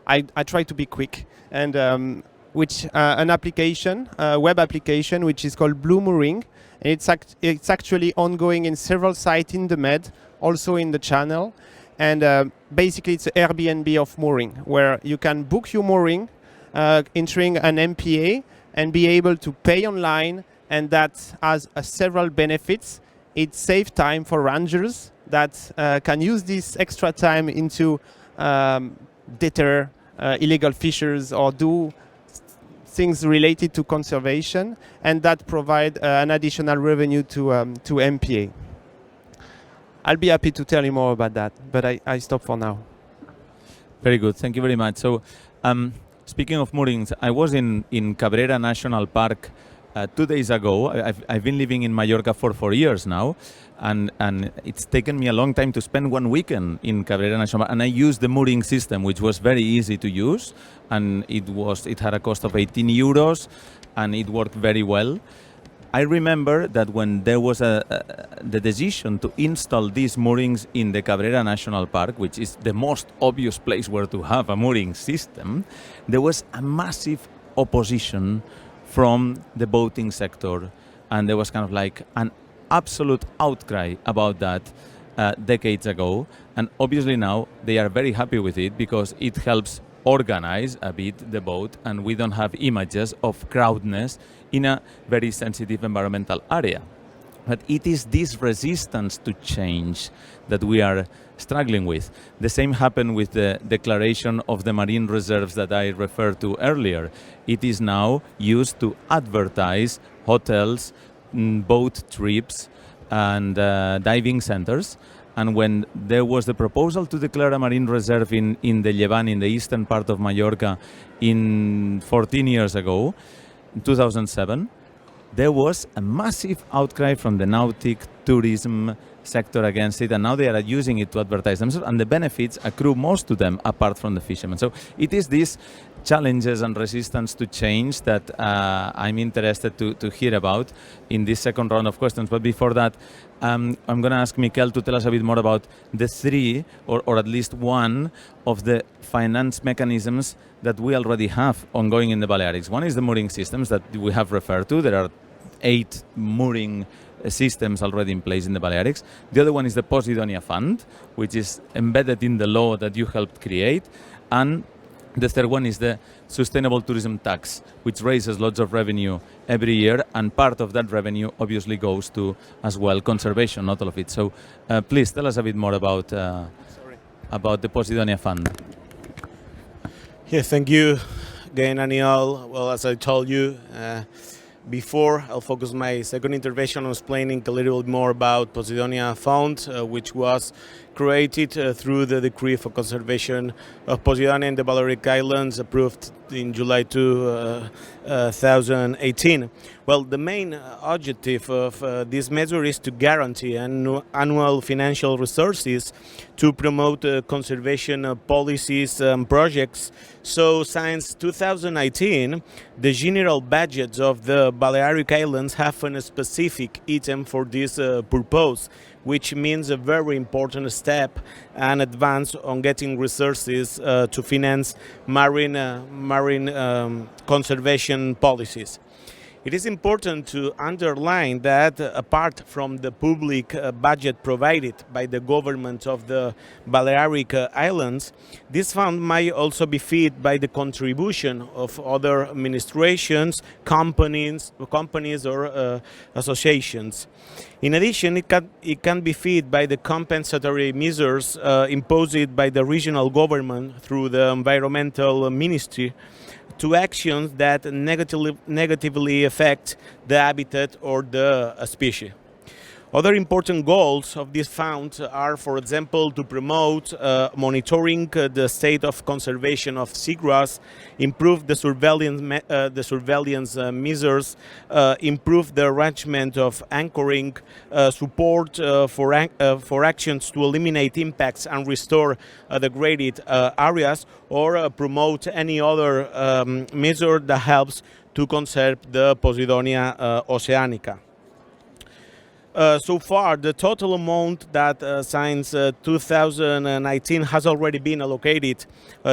I try to be quick, and which an application, a web application, which is called Blue Mooring. And it's actually ongoing in several sites in the Med, also in the Channel. And basically, it's an Airbnb of mooring, where you can book your mooring, entering an MPA, and be able to pay online, and that has several benefits. It saves time for rangers that can use this extra time into deter illegal fishers or do things related to conservation, and that provide an additional revenue to MPA. I'll be happy to tell you more about that, but I stop for now. Very good, thank you very much. So, speaking of moorings, I was in Cabrera National Park 2 days ago. I've been living in Mallorca for 4 years now, and it's taken me a long time to spend one weekend in Cabrera National Park, and I used the mooring system, which was very easy to use, and it had a cost of 18 euros, and it worked very well. I remember that when there was the decision to install these moorings in the Cabrera National Park, which is the most obvious place where to have a mooring system, there was a massive opposition from the boating sector, and there was kind of like an absolute outcry about that decades ago, and obviously now they are very happy with it because it helps organize a bit the boat, and we don't have images of crowdedness in a very sensitive environmental area. But it is this resistance to change that we are struggling with. The same happened with the declaration of the marine reserves that I referred to earlier. It is now used to advertise hotels, boat trips, and diving centers. And when there was the proposal to declare a marine reserve in the Llevant, in the eastern part of Mallorca, 14 years ago, in 2007, there was a massive outcry from the nautic tourism sector against it, and now they are using it to advertise themselves, and the benefits accrue most to them apart from the fishermen. So it is these challenges and resistance to change that I'm interested to hear about in this second round of questions. But before that, I'm going to ask Miquel to tell us a bit more about the three, or at least one, of the finance mechanisms that we already have ongoing in the Balearics. One is the mooring systems that we have referred to. There are 8 mooring systems already in place in the Balearics. The other one is the Posidonia Fund, which is embedded in the law that you helped create. And The third one is the sustainable tourism tax, which raises lots of revenue every year, and part of that revenue obviously goes to, as well, conservation, not all of it. So please tell us a bit more about the Posidonia Fund. Yeah, thank you again, Aniol. Well, as I told you before, I'll focus my second intervention on explaining a little bit more about Posidonia Fund, which was created through the Decree for Conservation of Posidonia and the Balearic Islands, approved in July 2018. Well, the main objective of this measure is to guarantee annual financial resources to promote conservation policies and projects. So since 2018, the general budgets of the Balearic Islands have a specific item for this purpose, which means a very important step and advance on getting resources to finance marine conservation policies. It is important to underline that apart from the public budget provided by the government of the Balearic Islands, this fund might also be fed by the contribution of other administrations, companies or associations. In addition, it can be fed by the compensatory measures imposed by the regional government through the environmental ministry to actions that negatively affect the habitat or the species. Other important goals of this fund are, for example, to promote monitoring the state of conservation of seagrass, improve the surveillance measures, improve the arrangement of anchoring, support for actions to eliminate impacts and restore degraded areas, or promote any other measure that helps to conserve the Posidonia oceanica. So far, the total amount that since 2019 has already been allocated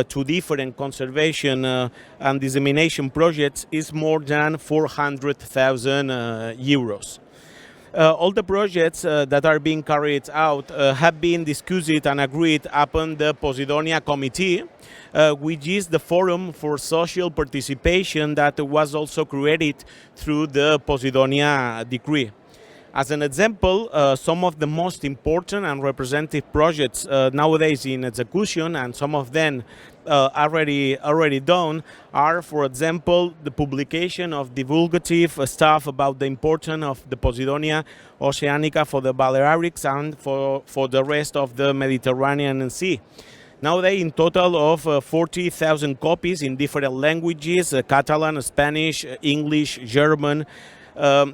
to different conservation and dissemination projects is more than 400,000 euros. All the projects that are being carried out have been discussed and agreed upon the Posidonia Committee, which is the forum for social participation that was also created through the Posidonia Decree. As an example, some of the most important and representative projects nowadays in execution, and some of them already done, are, for example, the publication of divulgative stuff about the importance of the Posidonia oceanica for the Balearics and for the rest of the Mediterranean Sea. Nowadays, in total of 40,000 copies in different languages, Catalan, Spanish, English, German.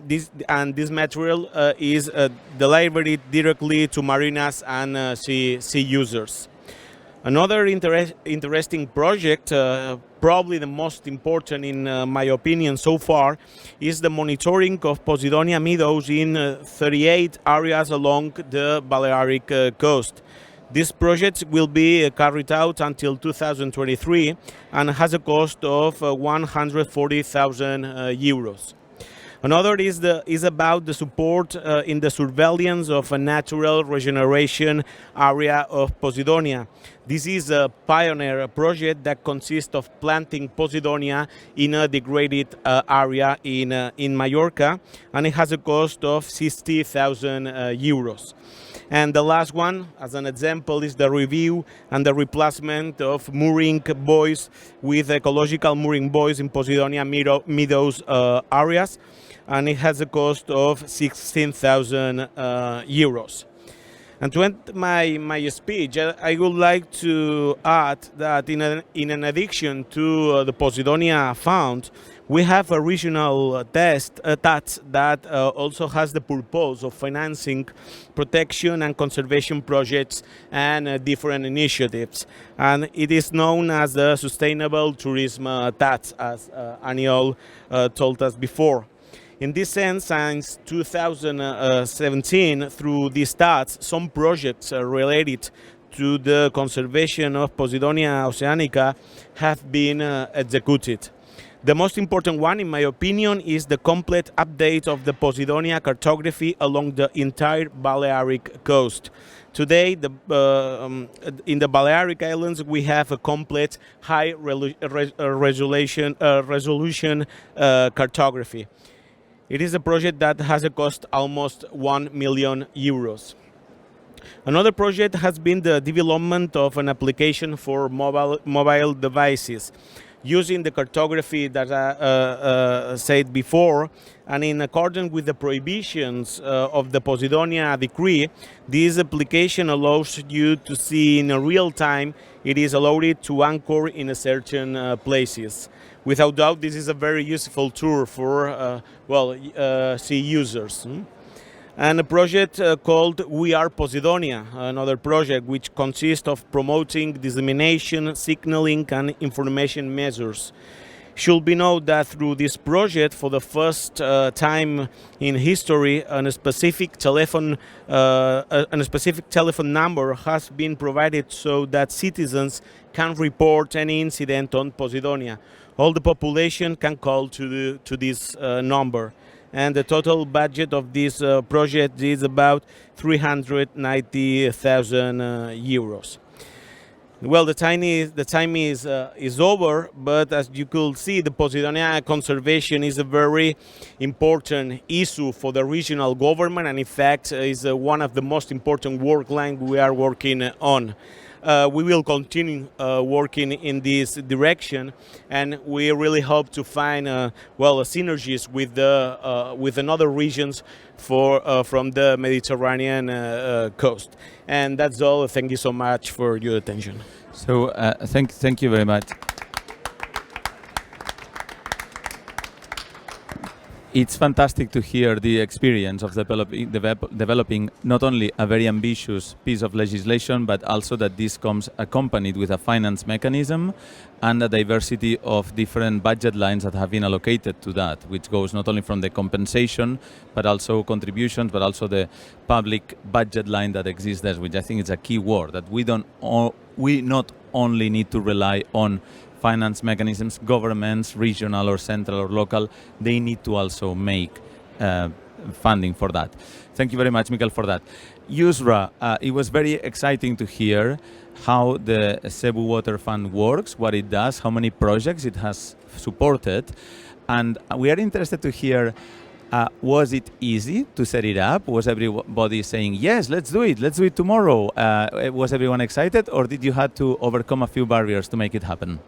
This material is delivered directly to marinas and sea users. Another interesting project, probably the most important in my opinion so far, is the monitoring of Posidonia meadows in 38 areas along the Balearic coast. This project will be carried out until 2023 and has a cost of 140,000 euros. Another is about the support in the surveillance of a natural regeneration area of Posidonia. This is a pioneer project that consists of planting Posidonia in a degraded area in Mallorca, and it has a cost of 60,000 euros. And the last one, as an example, is the review and the replacement of mooring buoys with ecological mooring buoys in Posidonia meadows areas, and it has a cost of 16,000 euros. And to end my speech, I would like to add that in addition to the Posidonia Fund, we have a regional tax that also has the purpose of financing protection and conservation projects and different initiatives. And it is known as the Sustainable Tourism Tax, as Aniol told us before. In this sense, since 2017, through these tax, some projects related to the conservation of Posidonia oceanica have been executed. The most important one, in my opinion, is the complete update of the Posidonia cartography along the entire Balearic coast. Today, in the Balearic Islands, we have a complete high resolution cartography. It is a project that has a cost almost 1 million euros. Another project has been the development of an application for mobile devices. Using the cartography that I said before, and in accordance with the prohibitions of the Posidonia decree, this application allows you to see in real time. It is allowed to anchor in certain places. Without doubt, this is a very useful tool for sea users. And a project called We Are Posidonia, another project which consists of promoting dissemination, signaling and information measures. Should be known that through this project, for the first time in history, a specific telephone number has been provided so that citizens can report any incident on Posidonia. All the population can call to this number. And the total budget of this project is about 390,000 euros. Well, the time is over, but as you could see, the Posidonia conservation is a very important issue for the regional government, and in fact is one of the most important work lines we are working on. We will continue working in this direction, and we really hope to find synergies with another regions from the Mediterranean coast. And that's all. Thank you so much for your attention. So thank you very much. It's fantastic to hear the experience of developing not only a very ambitious piece of legislation, but also that this comes accompanied with a finance mechanism and a diversity of different budget lines that have been allocated to that, which goes not only from the compensation, but also contributions, but also the public budget line that exists there, which I think is a key word, that we not only need to rely on finance mechanisms, governments, regional or central or local, they need to also make funding for that. Thank you very much, Miquel, for that. Yousra, it was very exciting to hear how the Cebu Water Fund works, what it does, how many projects it has supported. And we are interested to hear, was it easy to set it up? Was everybody saying, yes, let's do it tomorrow? Was everyone excited, or did you have to overcome a few barriers to make it happen?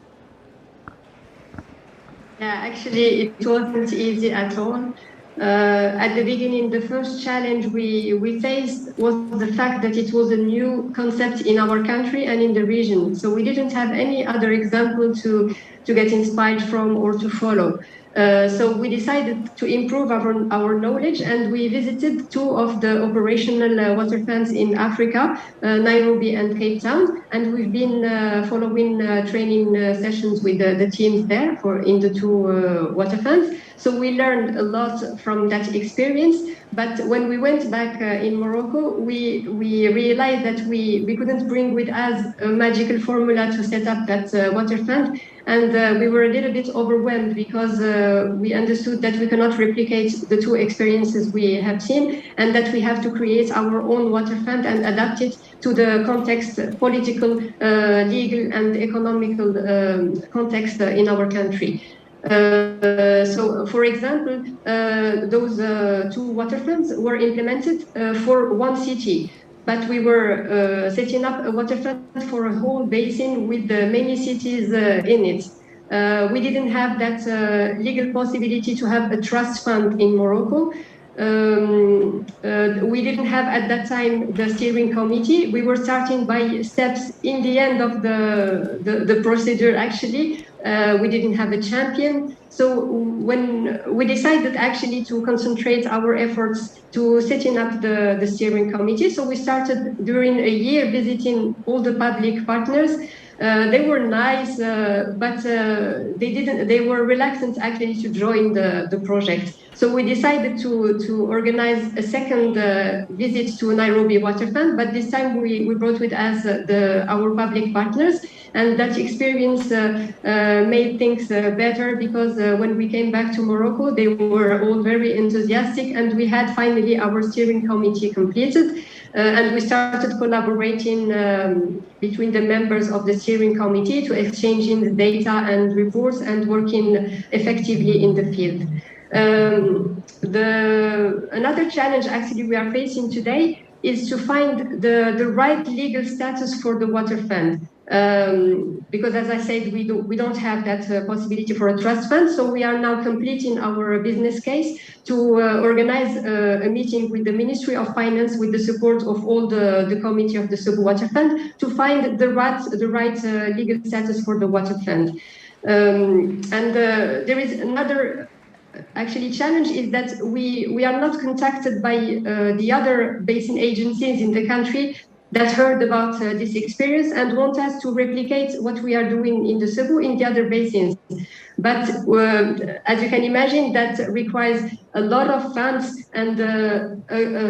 Yeah, actually, it wasn't easy at all. At the beginning, the first challenge we faced was the fact that it was a new concept in our country and in the region. So we didn't have any other example to get inspired from or to follow. So we decided to improve our knowledge, and we visited two of the operational water funds in Africa, Nairobi and Cape Town, and we've been following training sessions with the teams there in the two water funds. So we learned a lot from that experience. But when we went back in Morocco, we realized that we couldn't bring with us a magical formula to set up that water fund. And we were a little bit overwhelmed because we understood that we cannot replicate the two experiences we have seen, and that we have to create our own water fund and adapt it to the context, political, legal and economical context in our country. So, for example, those two water funds were implemented for one city. But we were setting up a water fund for a whole basin with many cities in it. We didn't have that legal possibility to have a trust fund in Morocco. We didn't have at that time the steering committee. We were starting by steps in the end of the procedure, actually. We didn't have a champion. So when we decided actually to concentrate our efforts to setting up the steering committee, so we started during a year visiting all the public partners. They were nice, but they were reluctant actually to join the project. So we decided to organize a second visit to Nairobi Water Fund, but this time we brought with us our public partners. And that experience made things better because when we came back to Morocco, they were all very enthusiastic, and we had finally our steering committee completed. And we started collaborating between the members of the steering committee to exchanging the data and reports and working effectively in the field. Another challenge actually we are facing today is to find the right legal status for the water fund. Because as I said, we don't have that possibility for a trust fund. So we are now completing our business case to organize a meeting with the Ministry of Finance with the support of all the committee of the Sub Water Fund to find the right legal status for the water fund. There is another actually challenge is that we are not contacted by the other basin agencies in the country that heard about this experience and want us to replicate what we are doing in the Cebu in the other basins. But as you can imagine, that requires a lot of funds and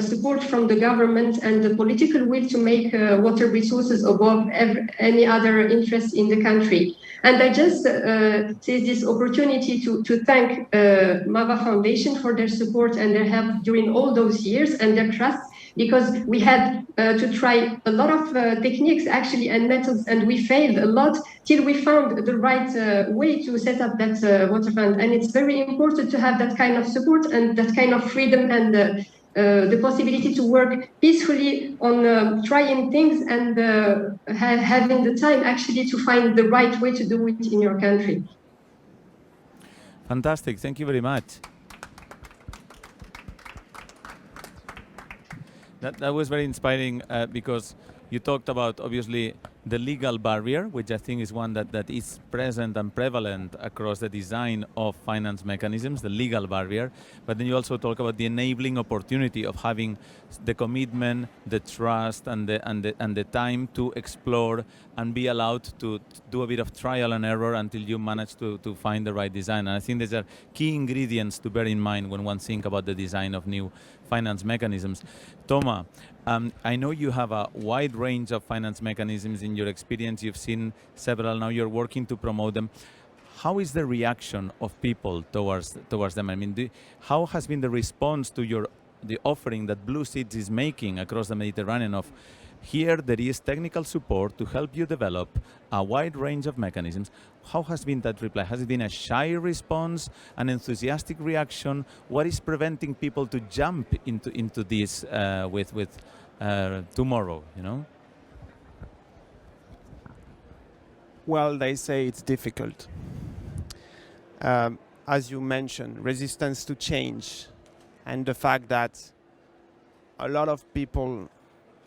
support from the government and the political will to make water resources above any other interest in the country. And I just seize this opportunity to thank MAVA Foundation for their support and their help during all those years and their trust, because we had to try a lot of techniques actually and methods, and we failed a lot till we found the right way to set up that water fund. And it's very important to have that kind of support and that kind of freedom and the possibility to work peacefully on trying things and having the time actually to find the right way to do it in your country. Fantastic. Thank you very much. That was very inspiring because you talked about, obviously, the legal barrier, which I think is one that is present and prevalent across the design of finance mechanisms, the legal barrier. But then you also talk about the enabling opportunity of having the commitment, the trust, and the time to explore and be allowed to do a bit of trial and error until you manage to find the right design. And I think these are key ingredients to bear in mind when one thinks about the design of new finance mechanisms. Toma, I know you have a wide range of finance mechanisms in your experience. You've seen several, now you're working to promote them. How is the reaction of people towards them? I mean, how has been the response to the offering that BlueSeeds is making across the Mediterranean of here there is technical support to help you develop a wide range of mechanisms? How has been that reply? Has it been a shy response, an enthusiastic reaction? What is preventing people to jump into this with tomorrow, you know? Well, they say it's difficult. As you mentioned, resistance to change, and the fact that a lot of people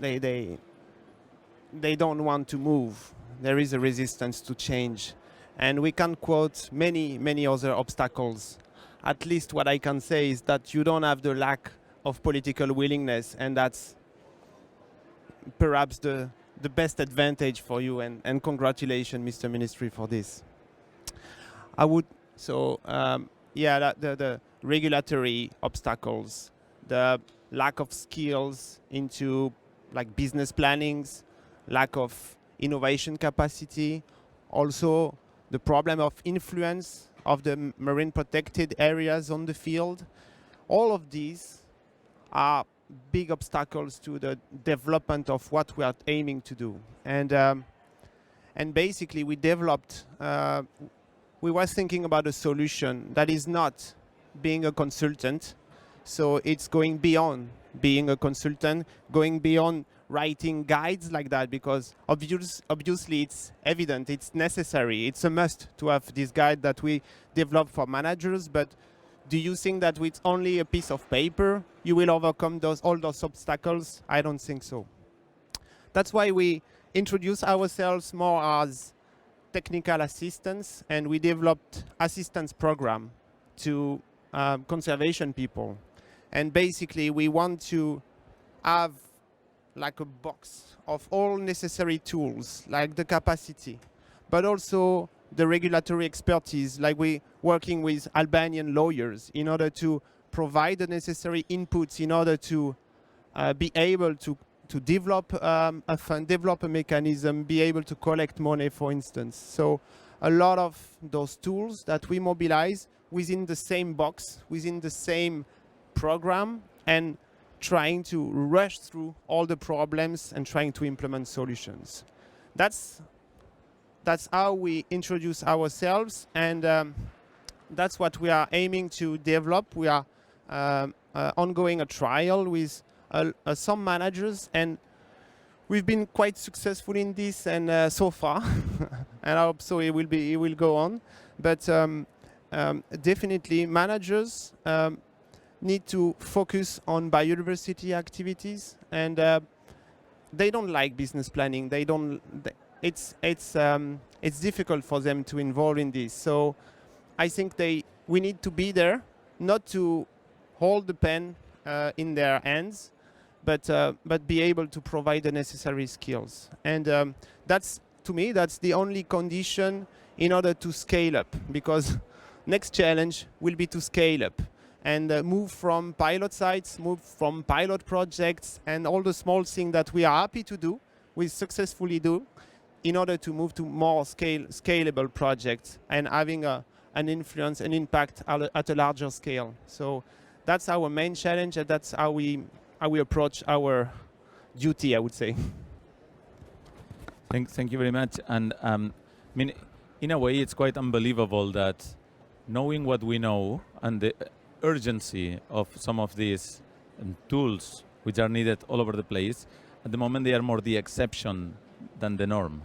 they don't want to move. There is a resistance to change, and we can quote many other obstacles. At least what I can say is that you don't have the lack of political willingness, and that's perhaps the best advantage for you, and congratulations, Mr. Ministry, for this. The regulatory obstacles, the lack of skills into like business plannings, lack of innovation capacity, also the problem of influence of the marine protected areas on the field. All of these are big obstacles to the development of what we are aiming to do. And basically we developed, we were thinking about a solution that is not being a consultant. So it's going beyond being a consultant, going beyond writing guides like that, because obviously it's evident, it's necessary, it's a must to have this guide that we develop for managers. But do you think that with only a piece of paper you will overcome all those obstacles? I don't think so. That's why we introduce ourselves more as technical assistants, and we developed assistance program to conservation people. And basically we want to have like a box of all necessary tools, like the capacity, but also the regulatory expertise, like we working with Albanian lawyers in order to provide the necessary inputs in order to be able to to develop a fund, develop a mechanism, be able to collect money, for instance. So a lot of those tools that we mobilize within the same box, within the same program, and trying to rush through all the problems and trying to implement solutions. That's how we introduce ourselves, and that's what we are aiming to develop. We are ongoing a trial with some managers, and we've been quite successful in this, and so far, and I hope so it will go on. But definitely, managers need to focus on biodiversity activities, and they don't like business planning. It's difficult for them to involve in this. So I think we need to be there, not to hold the pen in their hands, but be able to provide the necessary skills. And that's, to me, that's the only condition in order to scale up, because next challenge will be to scale up and move from pilot sites, move from pilot projects, and all the small things that we are happy to do, we successfully do, in order to move to more scalable projects and having an influence, an impact at a larger scale. So that's our main challenge, and that's how we approach our duty, I would say. Thank you very much. And I mean, in a way, it's quite unbelievable that knowing what we know and the urgency of some of these tools which are needed all over the place, at the moment they are more the exception than the norm.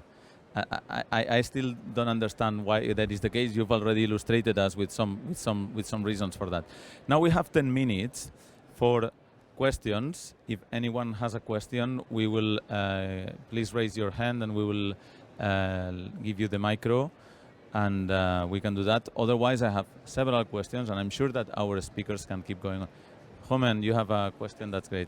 I still don't understand why that is the case. You've already illustrated us with some reasons for that. Now we have 10 minutes for questions. If anyone has a question, we will please raise your hand and we will give you the micro, and we can do that. Otherwise, I have several questions, and I'm sure that our speakers can keep going on. Homen, you have a question? That's great.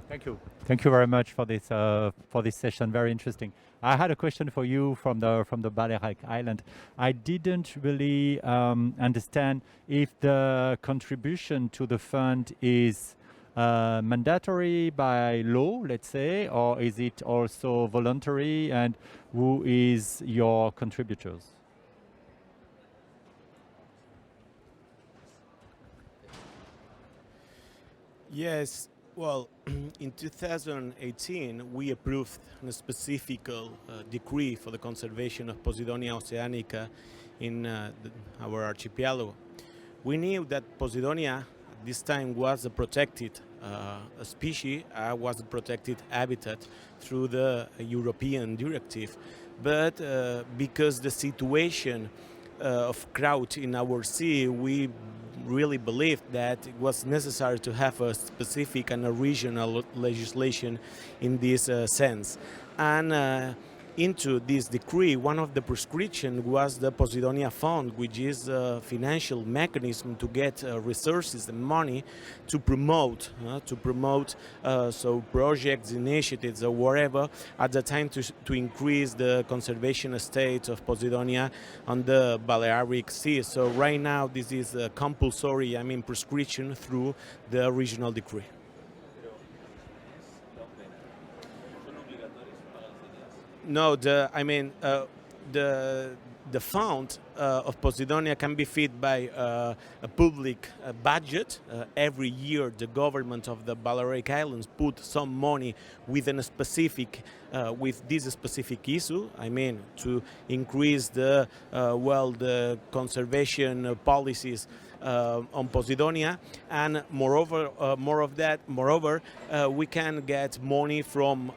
Thank you. Thank you very much for this session. Very interesting. I had a question for you from the Balearic Island. I didn't really understand if the contribution to the fund is mandatory by law, let's say, or is it also voluntary, and who is your contributors? Yes. Well, in 2018, we approved a specific decree for the conservation of Posidonia oceanica in our archipelago. We knew that Posidonia at this time was a protected species, was a protected habitat through the European directive, but because the situation of drought in our sea, we really believed that it was necessary to have a specific and a regional legislation in this sense. And into this decree, one of the prescriptions was the Posidonia Fund, which is a financial mechanism to get resources and money to promote so projects, initiatives, or whatever at the time to increase the conservation state of Posidonia on the Balearic Sea. So right now, this is a compulsory, prescription through the regional decree. No, the fund of Posidonia can be fed by a public budget. Every year, the government of the Balearic Islands put some money within a specific, with this specific issue. To increase the conservation policies on Posidonia, and moreover, we can get money from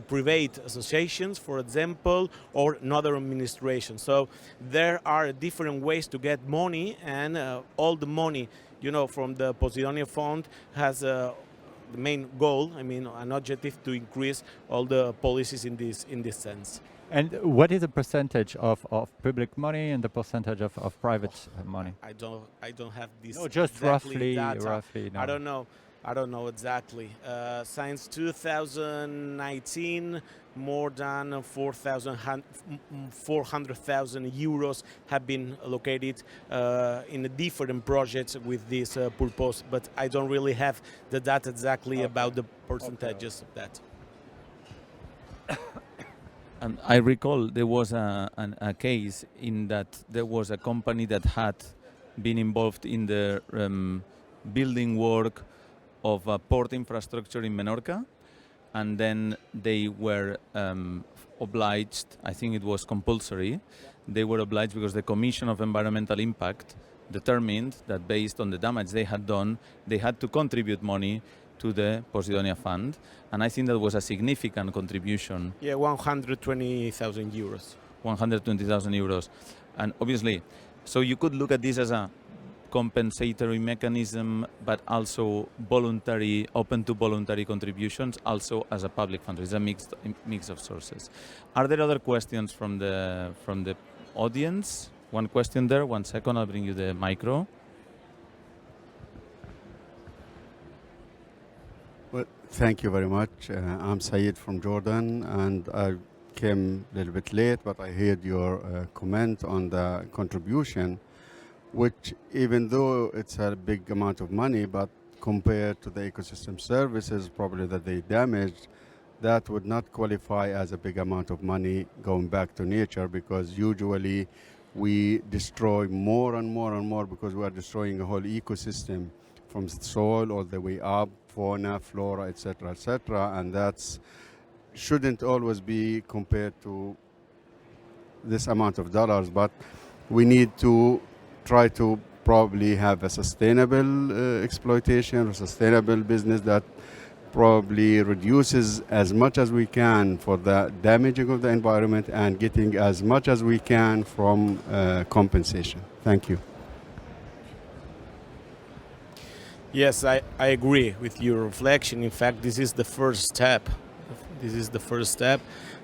private associations, for example, or another administration. So there are different ways to get money, and all the money, from the Posidonia Fund has the main goal, an objective to increase all the policies in this sense. And what is the percentage of public money and the percentage of private money? I don't have this. No, just roughly. No. I don't know exactly. Since 2019, more than 400,000 euros have been allocated in different projects with this purpose, but I don't really have the data exactly about the percentages of that. And I recall there was a case in that there was a company that had been involved in the building work of a port infrastructure in Menorca, and then they were obliged, I think it was compulsory, they were obliged because the Commission of Environmental Impact determined that based on the damage they had done, they had to contribute money to the Posidonia Fund, and I think that was a significant contribution. Yeah, 120,000 euros. 120,000 euros. And obviously, so you could look at this as a compensatory mechanism, but also voluntary, open to voluntary contributions, also as a public fund. It's a mix of sources. Are there other questions from the audience? One question there, 1 second, I'll bring you the micro. Well, thank you very much. I'm Sayed from Jordan, and I came a little bit late, but I heard your comment on the contribution, which even though it's a big amount of money, but compared to the ecosystem services probably that they damaged, that would not qualify as a big amount of money going back to nature, because usually we destroy more and more and more because we are destroying a whole ecosystem from soil all the way up, fauna, flora, etc., and that's shouldn't always be compared to this amount of dollars, but we need to try to probably have a sustainable exploitation or sustainable business that probably reduces as much as we can for the damaging of the environment and getting as much as we can from compensation. Thank you. Yes, I agree with your reflection. In fact, this is the first step.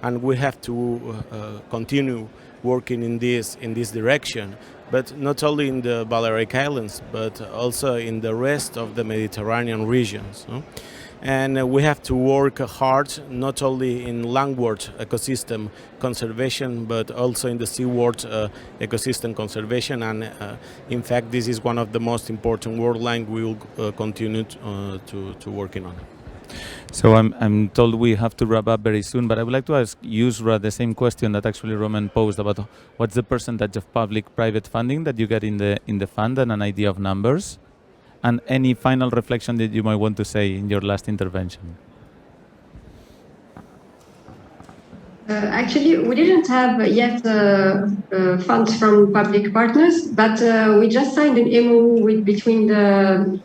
And we have to continue working in this direction, but not only in the Balearic Islands, but also in the rest of the Mediterranean regions. No? And we have to work hard not only in landward ecosystem conservation, but also in the seaward ecosystem conservation. And in fact, this is one of the most important world lines we will continue to working on. So I'm told we have to wrap up very soon, but I would like to ask Yousra the same question that actually Roman posed about what's the percentage of public-private funding that you get in the fund, and an idea of numbers, and any final reflection that you might want to say in your last intervention. Actually, we didn't have yet funds from public partners, but we just signed an MOU between the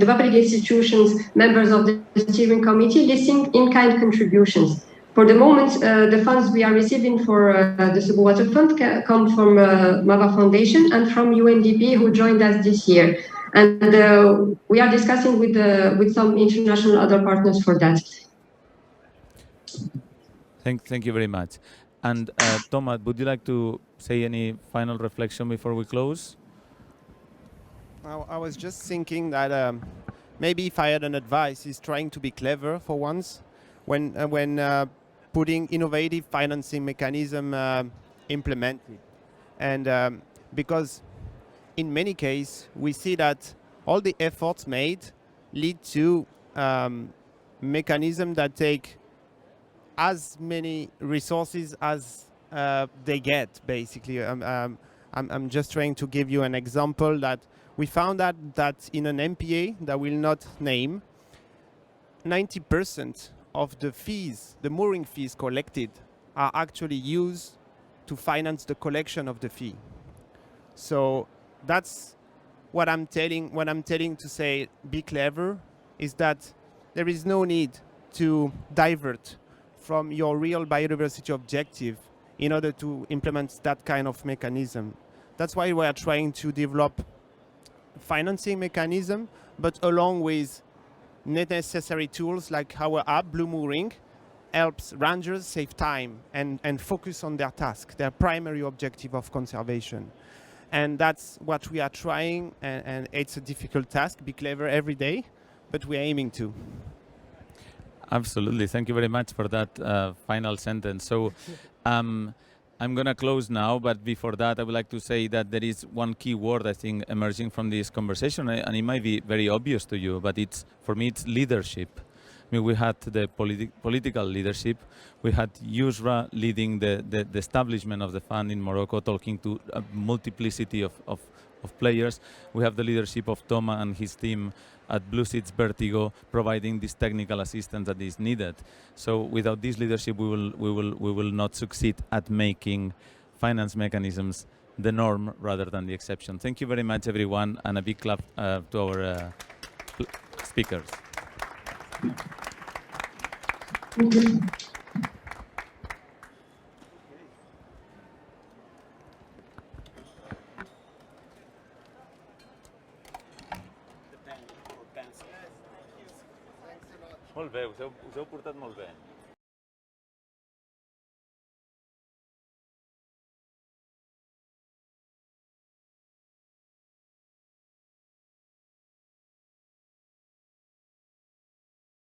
public institutions, members of the steering committee, listing in-kind contributions. For the moment, the funds we are receiving for the Sub Water Fund come from MAVA Foundation and from UNDP, who joined us this year. And we are discussing with some international other partners for that. Thank you very much. And Thomas, would you like to say any final reflection before we close? I was just thinking that maybe if I had an advice, is trying to be clever for once when putting innovative financing mechanism implemented. And because in many cases, we see that all the efforts made lead to mechanisms that take as many resources as they get, basically. I'm just trying to give you an example that we found that in an MPA that will not name, 90% of the fees, the mooring fees collected, are actually used to finance the collection of the fee. So that's what I'm telling to say, be clever, is that there is no need to divert from your real biodiversity objective in order to implement that kind of mechanism. That's why we are trying to develop financing mechanism, but along with necessary tools like our app, Blue Mooring, helps rangers save time and focus on their task, their primary objective of conservation. And that's what we are trying, and it's a difficult task, be clever every day, but we're aiming to. Absolutely. Thank you very much for that final sentence. So I'm going to close now, but before that, I would like to say that there is one key word, I think, emerging from this conversation, and it might be very obvious to you, but for me, it's leadership. I mean, we had the political leadership. We had Yousra leading the establishment of the fund in Morocco, talking to a multiplicity of players. We have the leadership of Thomas and his team at BlueSeeds Vertigo, providing this technical assistance that is needed. So without this leadership, we will not succeed at making finance mechanisms the norm rather than the exception. Thank you very much, everyone, and a big clap to our speakers. Molt bé, us heu portat molt bé.